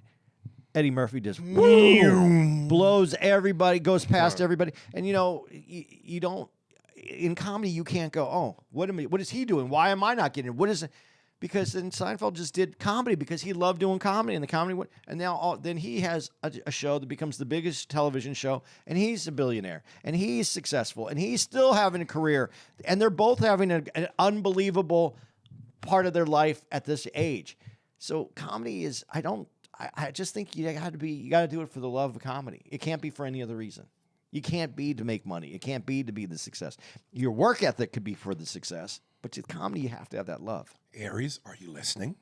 Eddie Murphy just boom, blows everybody, goes past everybody. And you know, you don't, in comedy, you can't go, oh, what is he doing? Why am I not getting it? What is it? because then Seinfeld just did comedy because he loved doing comedy, and the comedy went. And now then he has a show that becomes the biggest television show, and he's a billionaire, and he's successful, and he's still having a career, and they're both having an unbelievable part of their life at this age. So comedy is I just think you got to do it for the love of comedy. It can't be for any other reason. You can't be to make money. It can't be to be the success. Your work ethic could be for the success, but with comedy, you have to have that love. Aries, are you listening?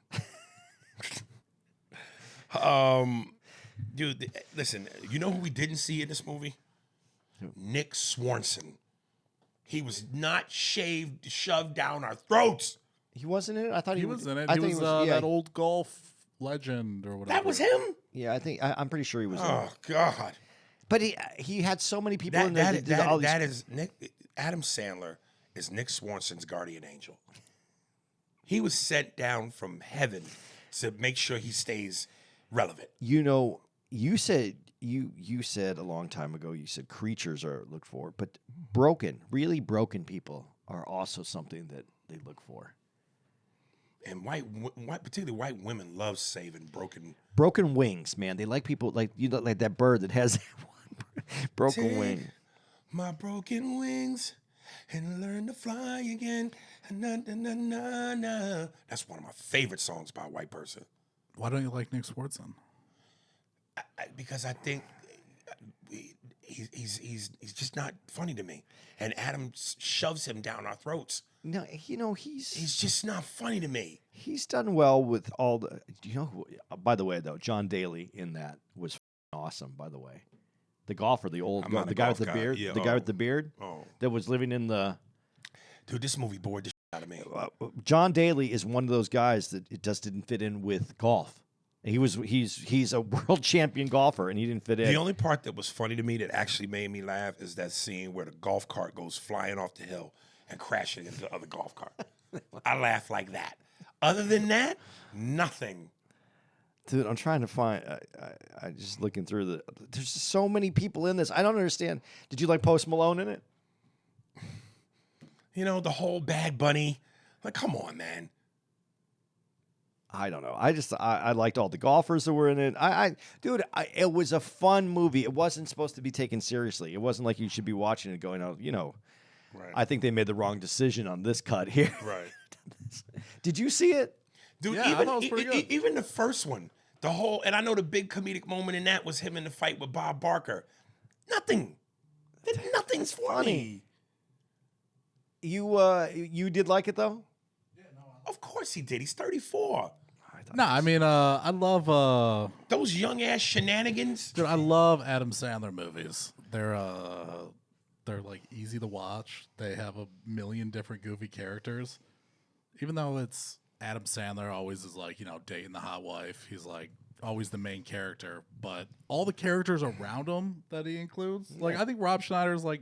Dude, listen, you know who we didn't see in this movie? Nick Swanson. He was not shoved down our throats. He wasn't in it? I thought He was in it. I He think was that old golf legend or whatever. That was him? Yeah, I'm pretty sure he was in Oh, it. God. But he had so many people in there. That is Adam Sandler is Nick Swanson's guardian angel. He was sent down from heaven to make sure he stays relevant. You know, you said a long time ago, you said creatures are looked for, but really broken people are also something that they look for. And particularly white women love saving broken wings, man. They like people like like that bird that has one broken wing. My broken wings and learn to fly again. Na, na, na, na, na. That's one of my favorite songs by a white person. Why don't you like Nick Swartzen? Because I think he's just not funny to me, and Adam shoves him down our throats. No, he's just not funny to me. He's done well with all the. By the way, though, John Daly in that was awesome. By the way, the golfer, the guy with the beard, yeah, guy with the beard that was living in the. Dude, this movie bored the shit out of me. John Daly is one of those guys that it just didn't fit in with golf. He's a world champion golfer, and he didn't fit in. The only part that was funny to me that actually made me laugh is that scene where the golf cart goes flying off the hill and crashing into the other golf cart. I laugh like that. Other than that, nothing. Dude, I'm trying to find. I just looking through there's just so many people in this. I don't understand. Did you like Post Malone in it? You know, the whole Bad Bunny. Like, come on, man. I don't know. I liked all the golfers that were in it. It was a fun movie. It wasn't supposed to be taken seriously. It wasn't like you should be watching it going, Right. I think they made the wrong decision on this cut here. Right. Did you see it? Dude, Yeah, I thought it was pretty good. Even the first one, and I know the big comedic moment in that was him in the fight with Bob Barker. Nothing's funny. You did like it though? Of course he did. He's 34. No, I mean, I love Those young ass shenanigans. dude, I love Adam Sandler movies. They're like easy to watch. They have a million different goofy characters. Even though it's Adam Sandler always is like, dating the hot wife. He's like always the main character, but all the characters around him that he includes, like I think Rob Schneider's like,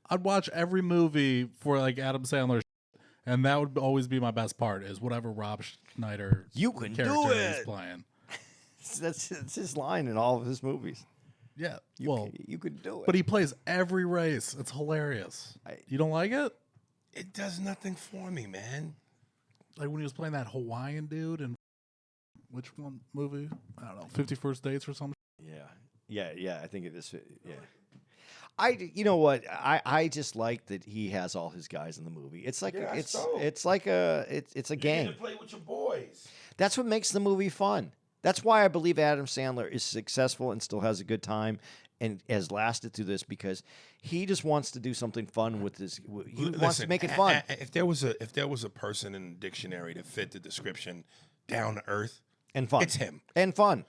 I'd watch every movie for like Adam Sandler, and that would always be my best part is whatever Rob Schneider character is playing. That's his line in all of his movies. Yeah, You could do it. but he plays every race. It's hilarious. You don't like it? It does nothing for me, man. Like when he was playing that Hawaiian dude in which one movie? I don't know, 50 First Dates or something. Yeah. I think it is. Yeah. You know what? I just like that he has all his guys in the movie. It's like it's a gang. You get to play with your boys. That's what makes the movie fun. That's why I believe Adam Sandler is successful and still has a good time and has lasted through this because he just wants to do something fun with this. He wants to make it fun. If there was a person in the dictionary that fit the description, down to earth And fun. it's him. And fun.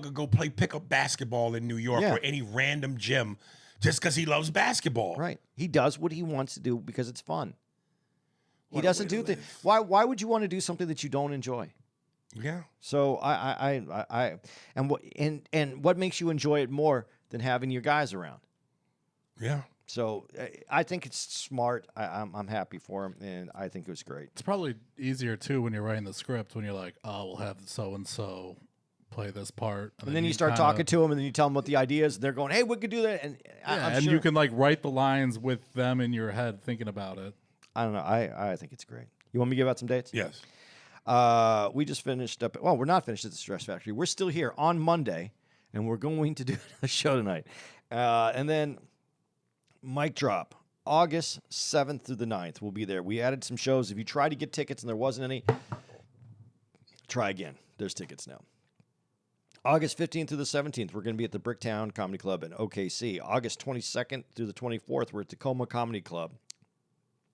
Could go play pickup basketball in New York or any random gym just because he loves basketball. Right. He does what he wants to do because it's fun. He What a doesn't way do to things. live. Why would you want to do something that you don't enjoy? Yeah. So what makes you enjoy it more than having your guys around? Yeah. So I think it's smart. I'm happy for him, and I think it was great. It's probably easier too when you're writing the script when you're like, oh, we'll have so and so play this part, And then you start talking to them, and then you tell them what the idea is. And they're going, "Hey, we could do that." And I'm sure. you can like write the lines with them in your head thinking about it. I don't know. I think it's great. You want me to give out some dates? Yes. We just finished up. Well, we're not finished at the Stress Factory. We're still here on Monday, and we're going to do a show tonight. And then mic drop. August 7th through the 9th. We'll be there. We added some shows. If you tried to get tickets and there wasn't any, try again. There's tickets now. August 15th through the 17th, we're going to be at the Bricktown Comedy Club in OKC. August 22nd through the 24th, we're at Tacoma Comedy Club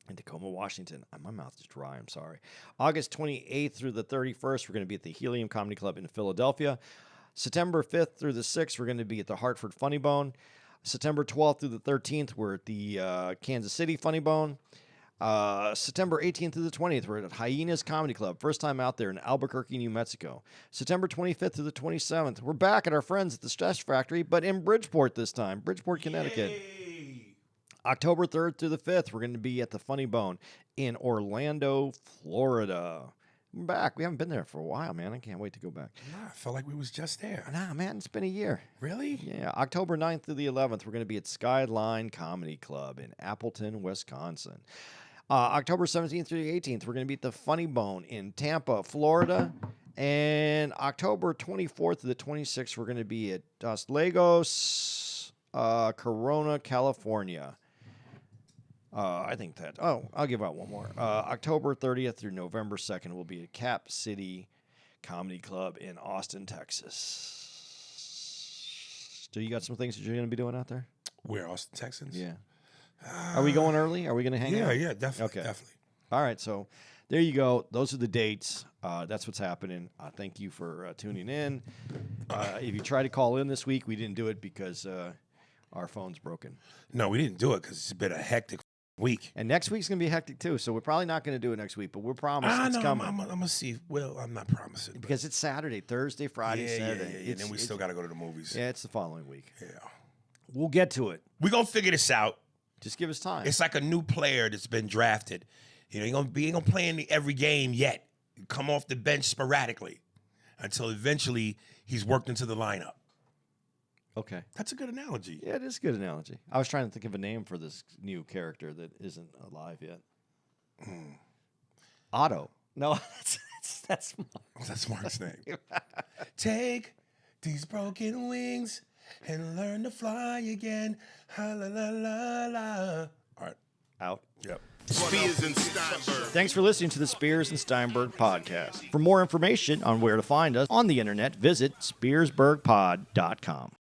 in Tacoma, Washington. My mouth is dry. I'm sorry. August 28th through the 31st, we're going to be at the Helium Comedy Club in Philadelphia. September 5th through the 6th, we're going to be at the Hartford Funny Bone. September 12th through the 13th, we're at the Kansas City Funny Bone. September 18th through the 20th, we're at Hyenas Comedy Club. First time out there in Albuquerque, New Mexico. September 25th through the 27th, we're back at our friends at the Stress Factory, but in Bridgeport this time. Bridgeport, Connecticut. Yay. October 3rd through the 5th, we're going to be at the Funny Bone in Orlando, Florida. We're back. We haven't been there for a while, man. I can't wait to go back. Nah, I felt like we was just there. Nah, man, it's been a year. Really? Yeah, October 9th through the 11th, we're going to be at Skyline Comedy Club in Appleton, Wisconsin. October 17th through the 18th, we're going to be at the Funny Bone in Tampa, Florida. And October 24th to the 26th, we're going to be at Dos Lagos, Corona, California. I think that. Oh, I'll give out one more. October 30th through November 2nd, we'll be at Cap City Comedy Club in Austin, Texas. So you got some things that you're going to be doing out there? Where, Austin, Texans? Yeah. Are we going early? Are we going to hang out? Yeah, definitely. Okay. Definitely. All right, so there you go. Those are the dates. That's what's happening. Thank you for tuning in. If you try to call in this week, we didn't do it because our phone's broken. No, we didn't do it because it's been a hectic week. And next week's going to be hectic, too, so we're probably not going to do it next week, but we're promising it's coming. I'm going to see. Well, I'm not promising. Because it's Saturday, Thursday, Friday, Saturday. Yeah. And then we still got to go to the movies. Yeah, it's the following week. Yeah. We'll get to it. We're going to figure this out. Just give us time. It's like a new player that's been drafted. You know, he ain't going to play in every game yet. Come off the bench sporadically until eventually he's worked into the lineup. Okay. That's a good analogy. Yeah, it is a good analogy. I was trying to think of a name for this new character that isn't alive yet. Otto. No, that's That's Mark's name. Take these broken wings and learn to fly again. Ha la la la la. All right. out. Yep. Spears and Steinberg. Thanks for listening to the Spears and Steinberg podcast. For more information on where to find us on the internet, visit spearsburgpod.com.